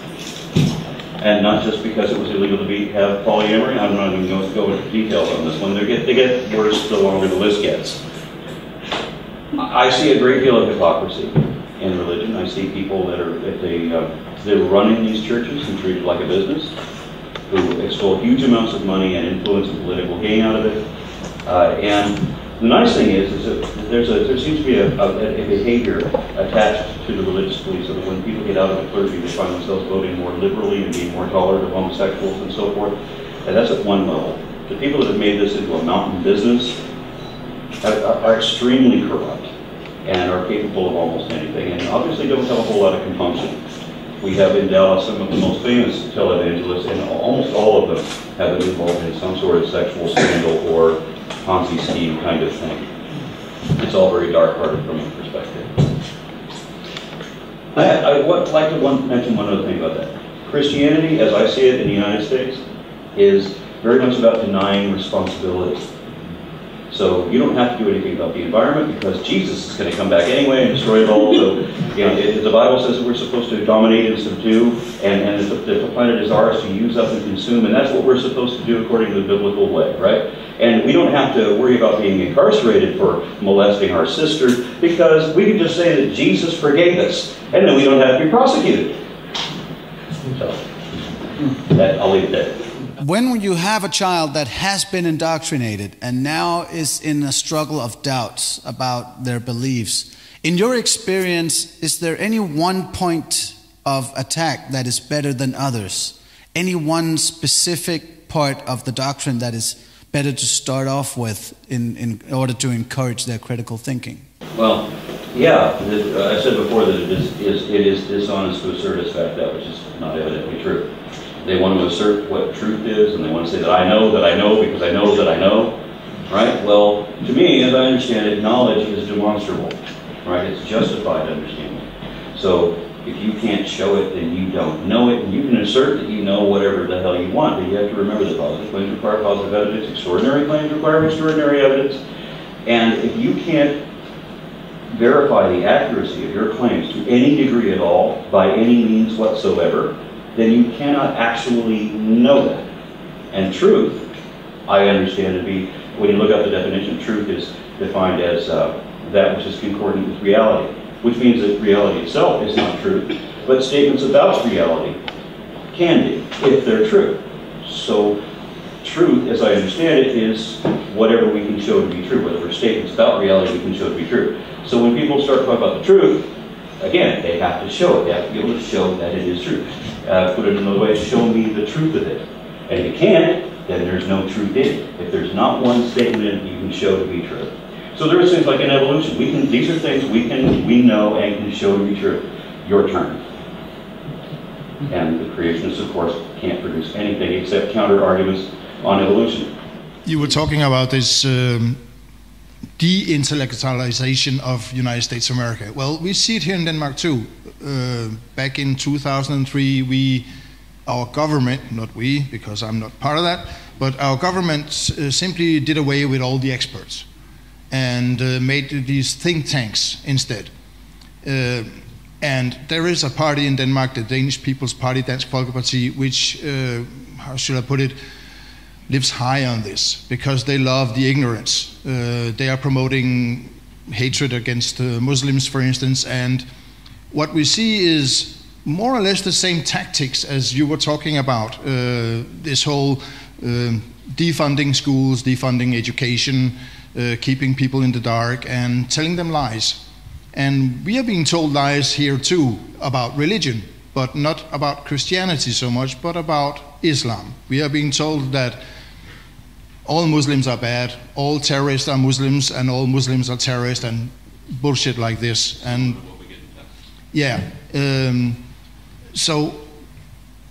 And not just because it was illegal to have polyamory. I'm not even going to go into details on this one. They get worse the longer the list gets. I see a great deal of hypocrisy in religion. I see people that are they're running these churches and treated like a business, who extol huge amounts of money and influence and political gain out of it. And the nice thing is that there seems to be a behavior attached to the religious beliefs so that when people get out of the clergy, they find themselves voting more liberally and being more tolerant of homosexuals and so forth. And that's at one level. The people that have made this into a mountain business are extremely corrupt and are capable of almost anything, and obviously don't have a whole lot of compunction. We have in Dallas some of the most famous televangelists, and almost all of them have been involved in some sort of sexual scandal or Ponzi scheme kind of thing. It's all very dark-hearted from my perspective. I would like to mention one other thing about that. Christianity, as I see it in the United States, is very much about denying responsibility. So you don't have to do anything about the environment because Jesus is going to come back anyway and destroy it all. So, the Bible says that we're supposed to dominate and subdue, and the planet is ours to use up and consume, and that's what we're supposed to do according to the biblical way, right? And we don't have to worry about being incarcerated for molesting our sister because we can just say that Jesus forgave us, and then we don't have to be prosecuted. So, I'll leave it there. When you have a child that has been indoctrinated and now is in a struggle of doubts about their beliefs, in your experience, is there any one point of attack that is better than others? Any one specific part of the doctrine that is better to start off with in order to encourage their critical thinking? Well, yeah, I said before that it is dishonest to assert as fact that which is not evidently true. They want to assert what truth is, and they want to say that I know because I know that I know, right? Well, to me, as I understand it, knowledge is demonstrable, right? It's justified understanding. So if you can't show it, then you don't know it, and you can assert that you know whatever the hell you want, but you have to remember that positive claims require positive evidence, extraordinary claims require extraordinary evidence, and if you can't verify the accuracy of your claims to any degree at all, by any means whatsoever, then you cannot actually know that. And truth, I understand to be, when you look up the definition, truth is defined as that which is concordant with reality, which means that reality itself is not truth, but statements about reality can be, if they're true. So truth, as I understand it, is whatever we can show to be true, whatever statements about reality we can show to be true. So when people start talking about the truth, again, they have to show it. They have to be able to show that it is true. Put it another way, show me the truth of it. And if you can't, then there's no truth in it. If there's not one statement you can show to be true. So there are things like in evolution. These are things we know and can show to be true. Your turn. And the creationists, of course, can't produce anything except counter-arguments on evolution. You were talking about this de-intellectualization of United States of America. Well, we see it here in Denmark too. Back in 2003, we our government, not we, because I'm not part of that, but our government simply did away with all the experts and made these think tanks instead. And there is a party in Denmark, the Danish People's Party, Dansk Folkeparti, which, how should I put it, lives high on this because they love the ignorance. They are promoting hatred against Muslims, for instance, and what we see is more or less the same tactics as you were talking about, this whole defunding schools, defunding education, keeping people in the dark and telling them lies. And we are being told lies here too about religion, but not about Christianity so much, but about Islam. We are being told that all Muslims are bad, all terrorists are Muslims, and all Muslims are terrorists, and bullshit like this. And yeah, so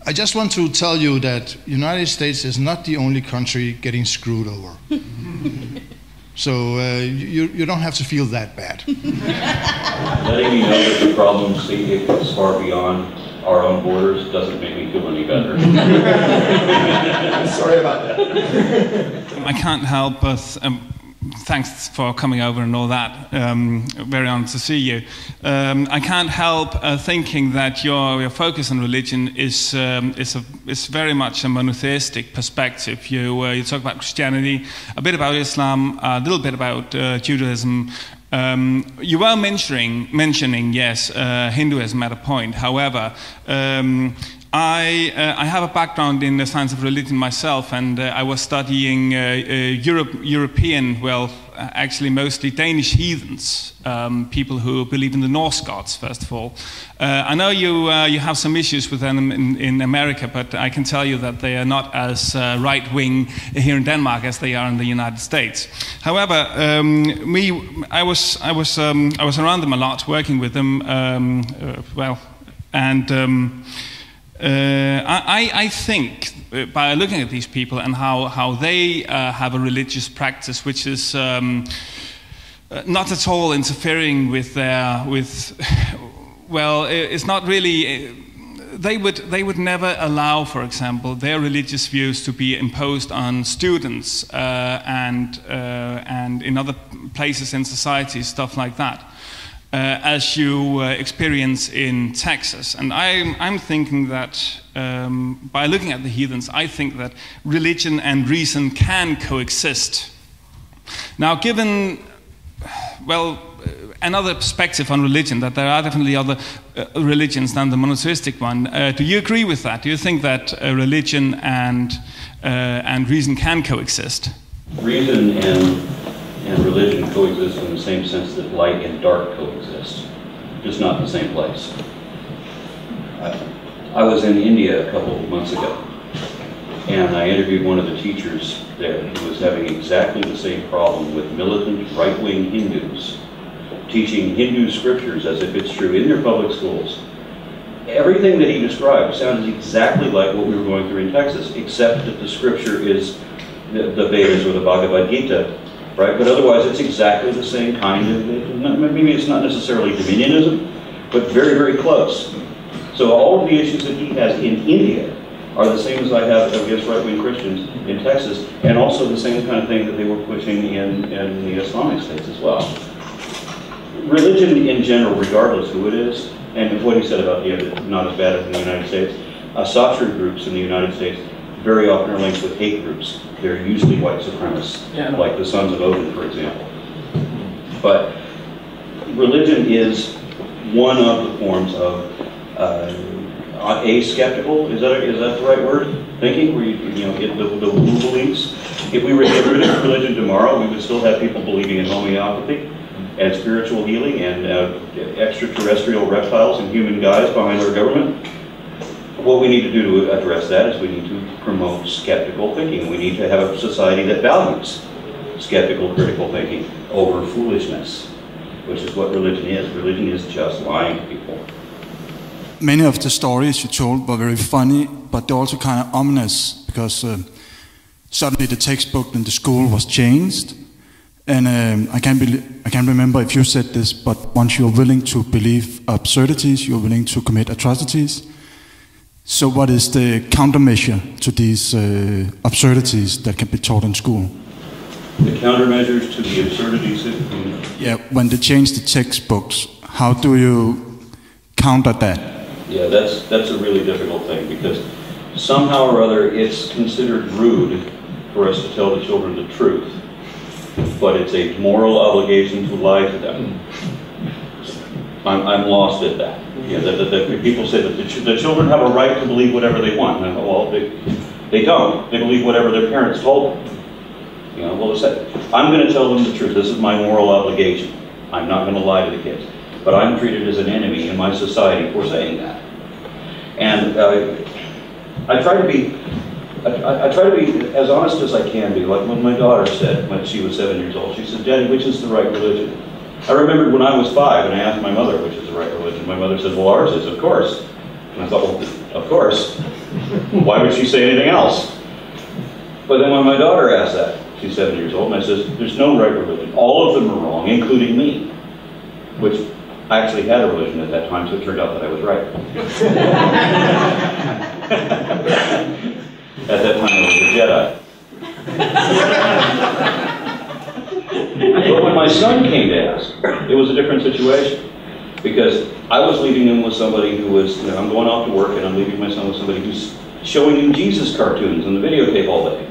I just want to tell you that United States is not the only country getting screwed over. So you don't have to feel that bad. Letting me know that the problems is far beyond our own borders doesn't make me feel any better. Sorry about that. I can't help but, thanks for coming over and all that, very honored to see you. I can't help thinking that your focus on religion is very much a monotheistic perspective. You talk about Christianity, a bit about Islam, a little bit about Judaism. You were mentioning yes, Hinduism at a point. However, I have a background in the science of religion myself, and I was studying European, well, actually mostly Danish heathens, people who believe in the Norse gods, first of all. I know you have some issues with them in America, but I can tell you that they are not as right-wing here in Denmark as they are in the United States. However, I was around them a lot, working with them, I think by looking at these people and how they have a religious practice which is not at all interfering with it's not really. They would never allow, for example, their religious views to be imposed on students and in other places in society, stuff like that. As you experience in Texas. And I'm thinking that by looking at the heathens, I think that religion and reason can coexist. Now, given, another perspective on religion, that there are definitely other religions than the monotheistic one, do you agree with that? Do you think that religion and reason can coexist? Reason and religion coexist in the same sense that light and dark coexist, just not in the same place. I was in India a couple of months ago, and I interviewed one of the teachers there who was having exactly the same problem with militant right-wing Hindus teaching Hindu scriptures as if it's true in their public schools. Everything that he described sounded exactly like what we were going through in Texas, except that the scripture is the Vedas or the Bhagavad Gita. Right, but otherwise it's exactly the same kind of, maybe it's not necessarily dominionism, but very, very close. So all of the issues that he has in India are the same as I have against right-wing Christians in Texas, and also the same kind of thing that they were pushing in the Islamic states as well. Religion in general, regardless who it is, and what he said about not as bad as in the United States, Satra groups in the United States very often are linked with hate groups. They're usually white supremacists, like the Sons of Odin, for example. But religion is one of the forms of a-skeptical, is that the right word? Thinking, where the woo beliefs. If we were to get rid of religion tomorrow, we would still have people believing in homeopathy and spiritual healing and extraterrestrial reptiles and human guys behind our government. What we need to do to address that is we need to promote skeptical thinking. We need to have a society that values skeptical, critical thinking over foolishness, which is what religion is. Religion is just lying to people. Many of the stories you told were very funny, but they're also kind of ominous, because suddenly the textbook in the school was changed. And I can't remember if you said this, but once you're willing to believe absurdities, you're willing to commit atrocities. So what is the countermeasure to these absurdities that can be taught in school? The countermeasures to the absurdities? Yeah, when they change the textbooks, how do you counter that? Yeah, that's a really difficult thing, because somehow or other it's considered rude for us to tell the children the truth, but it's a moral obligation to lie to them. I'm lost at that. Yeah, the people say that the children have a right to believe whatever they want. And I go, well, they don't. They believe whatever their parents told them. You know, well, I'm going to tell them the truth. This is my moral obligation. I'm not going to lie to the kids. But I'm treated as an enemy in my society for saying that. And I try to be as honest as I can be. Like when my daughter said, when she was 7 years old, she said, "Daddy, which is the right religion?" I remembered when I was 5 and I asked my mother which is the right religion. My mother said, "Well, ours is, of course." And I thought, well, of course. Why would she say anything else? But then when my daughter asked that, she's 7 years old, and I said, "There's no right religion. All of them are wrong, including me." Which I actually had a religion at that time, so it turned out that I was right. At that time, I was a Jedi. But when my son came to ask, it was a different situation. Because I was leaving him with somebody who was, you know, I'm going off to work and I'm leaving my son with somebody who's showing him Jesus cartoons on the videotape all day.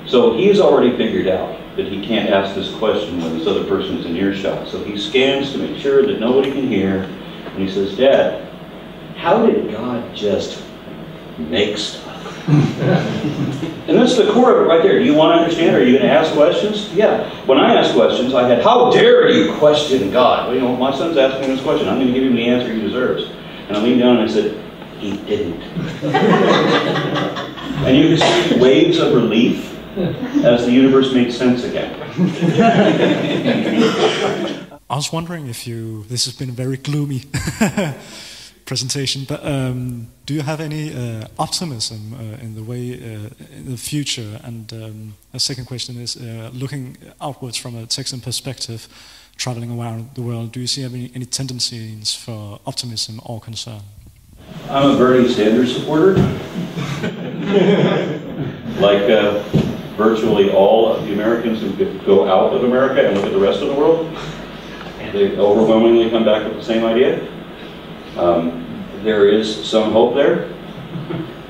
So he's already figured out that he can't ask this question when this other person is in earshot. So he scans to make sure that nobody can hear. And he says, "Dad, how did God just make stuff?" And that's the core of it right there. Do you want to understand? Are you going to ask questions? Yeah. When I ask questions, I had, "How dare you question God?" Well, you know, my son's asking this question. I'm going to give him the answer he deserves. And I leaned down and I said, "He didn't." And you can see waves of relief as the universe made sense again. I was wondering if you, this has been a very gloomy presentation, but do you have any optimism in the way in the future? And a second question is, looking outwards from a Texan perspective, traveling around the world, do you see any tendencies for optimism or concern? I'm a Bernie Sanders supporter. Like virtually all of the Americans who go out of America and look at the rest of the world, they overwhelmingly come back with the same idea. There is some hope there.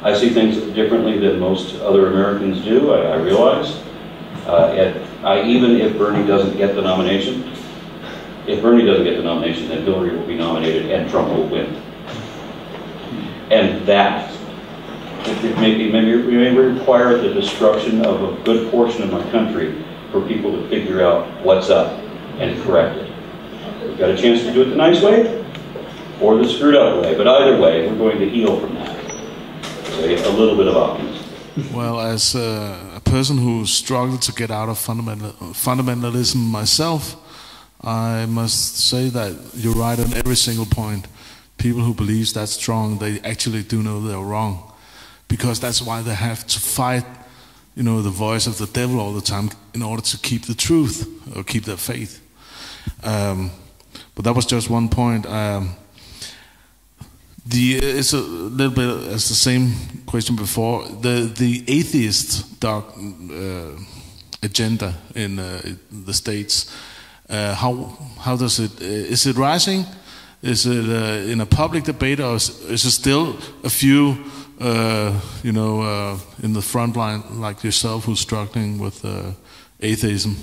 I see things differently than most other Americans do, I realize. Even if Bernie doesn't get the nomination, then Hillary will be nominated and Trump will win. And that, it may require the destruction of a good portion of my country for people to figure out what's up and correct it. We've got a chance to do it the nice way or the screwed up way, but either way, we're going to heal from that. So a little bit of optimism. Well, as a person who struggled to get out of fundamentalism myself, I must say that you're right on every single point. People who believe that's strong, they actually do know they're wrong. Because that's why they have to fight, you know, the voice of the devil all the time in order to keep the truth or keep their faith. But that was just one point. It's a little bit as the same question before. The atheist dark agenda in the States. How does it? Is it rising? Is it in a public debate, or is it still a few, in the front line like yourself who's struggling with atheism?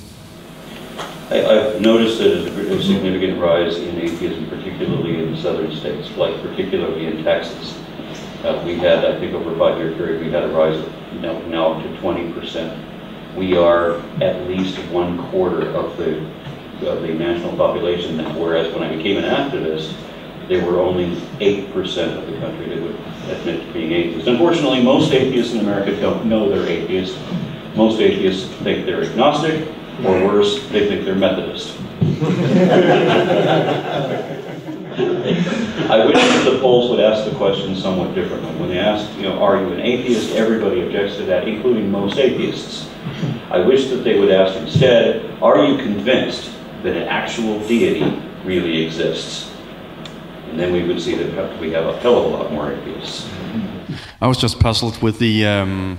I've noticed that there's a significant rise in atheism, particularly in the southern states, like particularly in Texas. We had, I think over a 5-year period, we had a rise of now up to 20%. We are at least 1/4 of the national population now, whereas when I became an activist, there were only 8% of the country that would admit to being atheist. Unfortunately, most atheists in America don't know they're atheists. Most atheists think they're agnostic, or worse, they think they're Methodist. I wish that the polls would ask the question somewhat differently. When they ask, are you an atheist? Everybody objects to that, including most atheists. I wish that they would ask instead, are you convinced that an actual deity really exists? And then we would see that we have a hell of a lot more atheists. I was just puzzled with the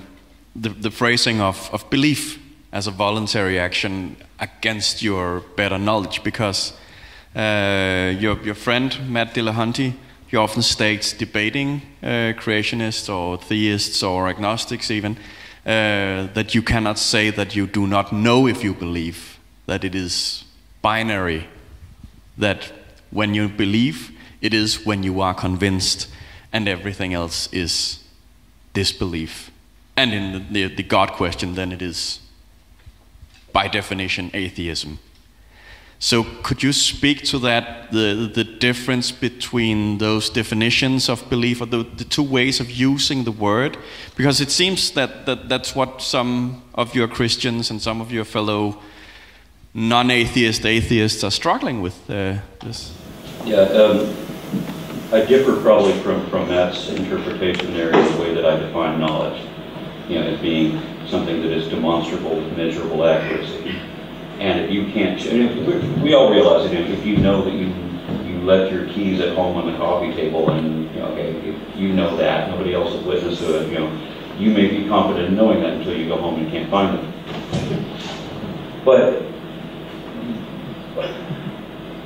phrasing of belief as a voluntary action against your better knowledge, because your friend Matt Dillahunty, he often states, debating creationists or theists or agnostics even, that you cannot say that you do not know if you believe, that it is binary, that when you believe, it is when you are convinced, and everything else is disbelief. And in the God question, then it is, by definition, atheism. So could you speak to that, the difference between those definitions of belief, or the two ways of using the word? Because it seems that's what some of your Christians and some of your fellow non-atheists are struggling with this. Yeah, I differ probably from Matt's interpretation there in the way that I define knowledge, as being something that is demonstrable with measurable accuracy. And if you can't, we all realize it, if you know that you left your keys at home on the coffee table, and you know that, nobody else has witnessed to it, you may be confident in knowing that until you go home and can't find them. But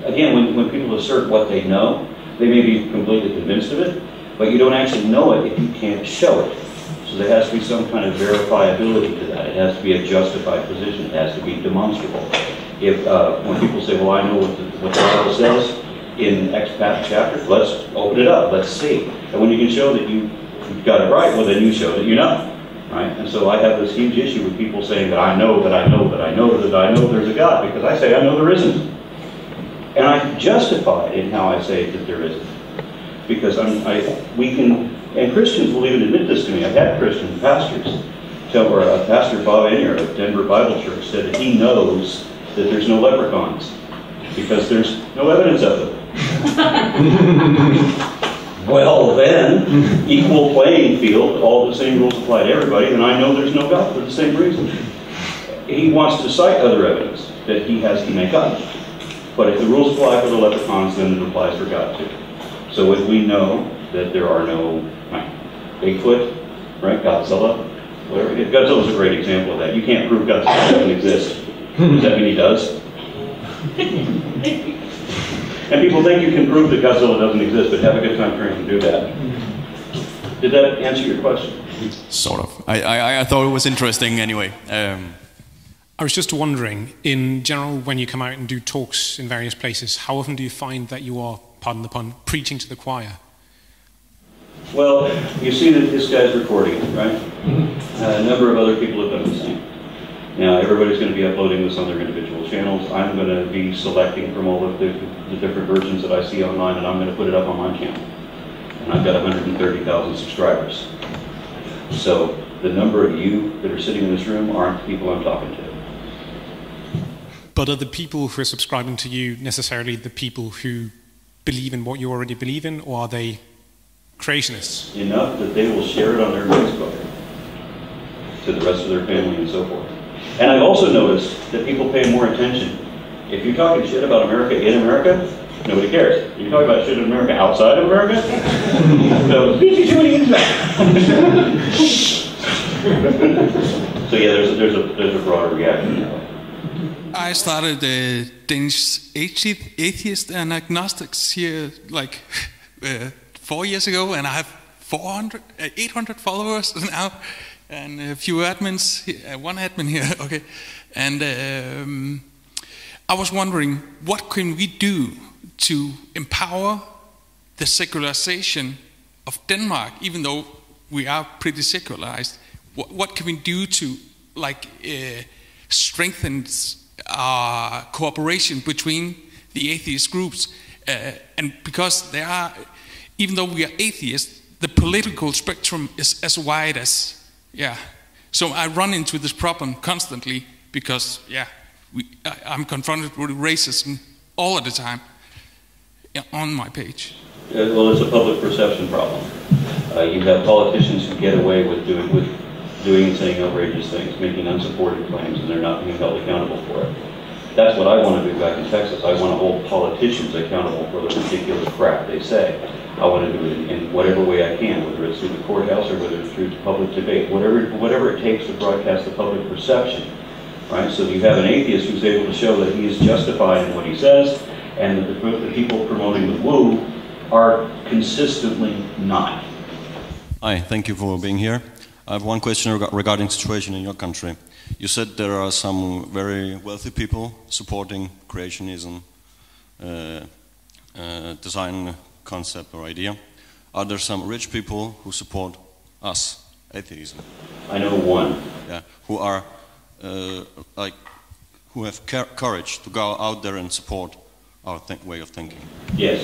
again, when people assert what they know, they may be completely convinced of it, but you don't actually know it if you can't show it. So there has to be some kind of verifiability to that. It has to be a justified position. It has to be demonstrable. If when people say, well, I know what the Bible says in X chapter, let's open it up, let's see. And when you can show that you've got it right, well, then you show that you know. Right? And so I have this huge issue with people saying that I know that I know that I know that I know there's a God, because I say I know there isn't. And I justify it in how I say that there isn't. Because we can, and Christians will even admit this to me. I've had Christian pastors tell, or Pastor Bob Enier of Denver Bible Church said that he knows that there's no leprechauns because there's no evidence of them. Well then, equal playing field, all the same rules apply to everybody, then I know there's no God for the same reason. He wants to cite other evidence that he has to make up. But if the rules apply for the leprechauns, then it applies for God too. So if we know that there are no Bigfoot, right, Godzilla, whatever. Godzilla's a great example of that. You can't prove Godzilla doesn't exist. Does that mean he does? And people think you can prove that Godzilla doesn't exist, but have a good time trying to do that. Did that answer your question? Sort of. I thought it was interesting anyway. I was just wondering, in general, when you come out and do talks in various places, how often do you find that you are, pardon the pun, preaching to the choir? Well, you see that this guy's recording it, right? A number of other people have done the same. Now, everybody's going to be uploading this on their individual channels. I'm going to be selecting from all of the different versions that I see online, and I'm going to put it up on my channel. And I've got 130,000 subscribers. So the number of you that are sitting in this room aren't the people I'm talking to. But are the people who are subscribing to you necessarily the people who believe in what you already believe in, or are they creationists? Enough that they will share it on their Facebook to the rest of their family and so forth. And I've also noticed that people pay more attention. If you're talking shit about America in America, nobody cares. If you're talking about shit in America outside of America, so yeah, there's a broader reaction. I started Danish Atheist and Agnostics here like 4 years ago, and I have 800 followers now, and a few admins, one admin here, okay. And I was wondering, what can we do to empower the secularization of Denmark, even though we are pretty secularized? What can we do to strengthen cooperation between the atheist groups, and because they are, even though we are atheists, the political spectrum is as wide as, so I run into this problem constantly because, I'm confronted with racism all of the time on my page. Well, it's a public perception problem. You have politicians who get away with doing and saying outrageous things, making unsupported claims, and they're not being held accountable for it. That's what I want to do back in Texas. I want to hold politicians accountable for the ridiculous crap they say. I want to do it in whatever way I can, whether it's through the courthouse or whether it's through public debate, whatever it takes to broadcast the public perception, right? So you have an atheist who's able to show that he is justified in what he says, and that the people promoting the woo are consistently not. Hi, thank you for being here. I have one question regarding the situation in your country. You said there are some very wealthy people supporting creationism, design concept or idea. Are there some rich people who support us, atheism? I know one. Yeah, who are who have courage to go out there and support our way of thinking. Yes,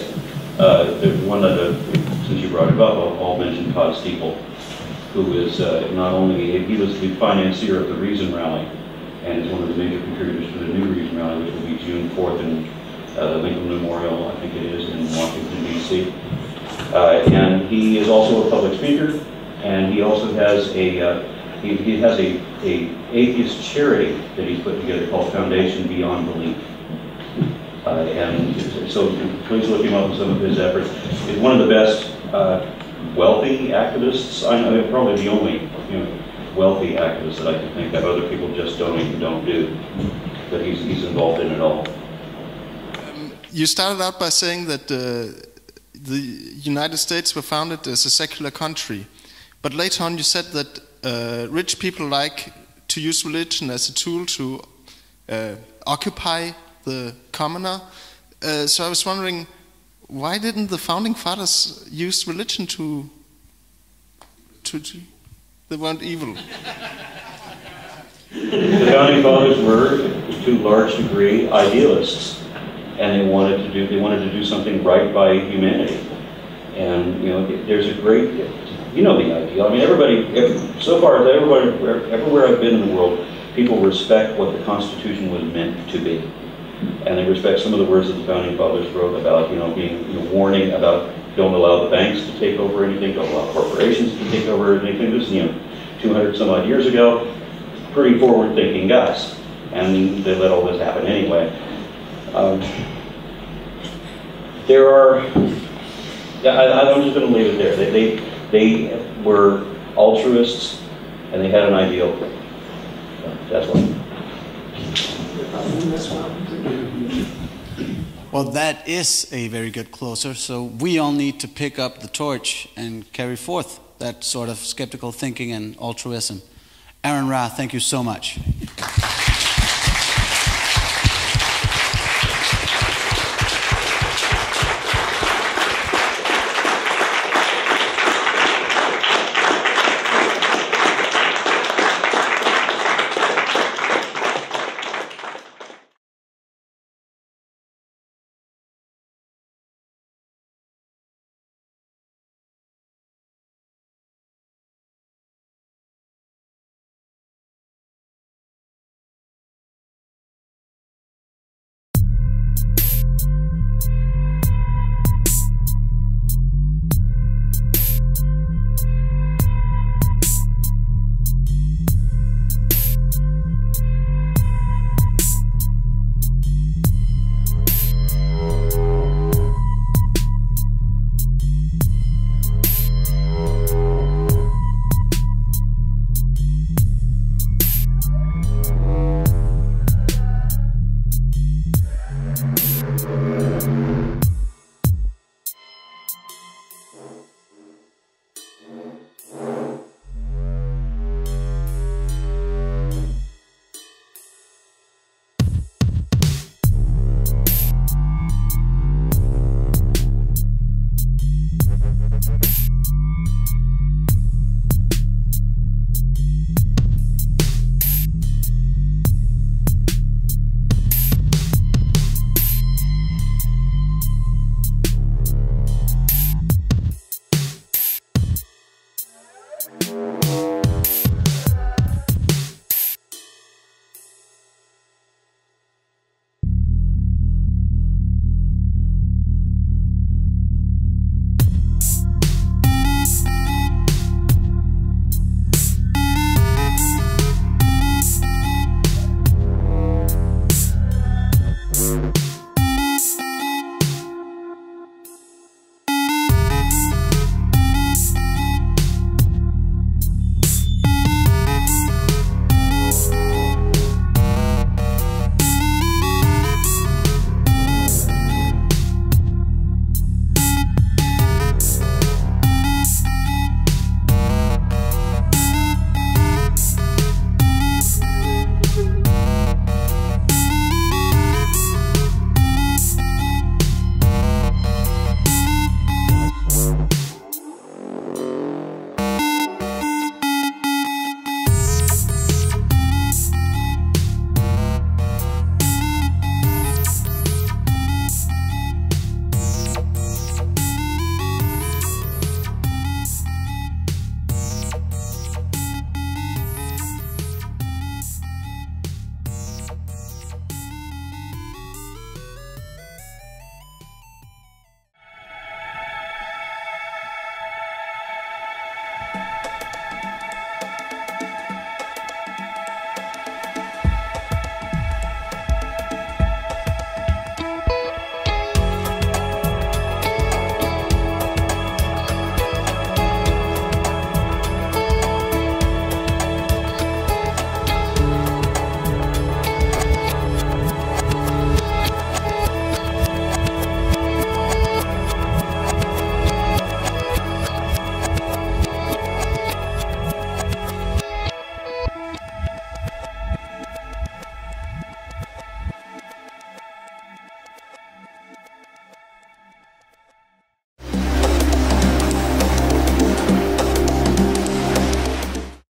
there's one that, since you brought it up, I'll mention Todd Steeple, who is not only, he was the financier of the Reason Rally, and is one of the major contributors to the new Reason Rally, which will be June 4th in Lincoln Memorial, I think it is, in Washington, D.C. And he is also a public speaker, and he also has he has a atheist charity that he's put together called Foundation Beyond Belief. And so please look him up in some of his efforts. He's one of the best wealthy activists. I know, probably the only wealthy activist that I can think of. Other people just don't do. But he's involved in it all. You started out by saying that the United States were founded as a secular country, but later on you said that rich people like to use religion as a tool to occupy the commoner. So I was wondering, why didn't the founding fathers use religion to they weren't evil? The founding fathers were, to a large degree, idealists, and they wanted to do something right by humanity. And there's a great, the ideal. I mean, everywhere I've been in the world, people respect what the Constitution was meant to be, and they respect some of the words that the founding fathers wrote about, being warning about don't allow the banks to take over anything, don't allow corporations to take over anything. This is 200 some odd years ago. Pretty forward-thinking guys, and they let all this happen anyway. I'm just going to leave it there. They were altruists, and they had an ideal. That's why. Well, that is a very good closer. So we all need to pick up the torch and carry forth that sort of skeptical thinking and altruism. Aron Ra, thank you so much.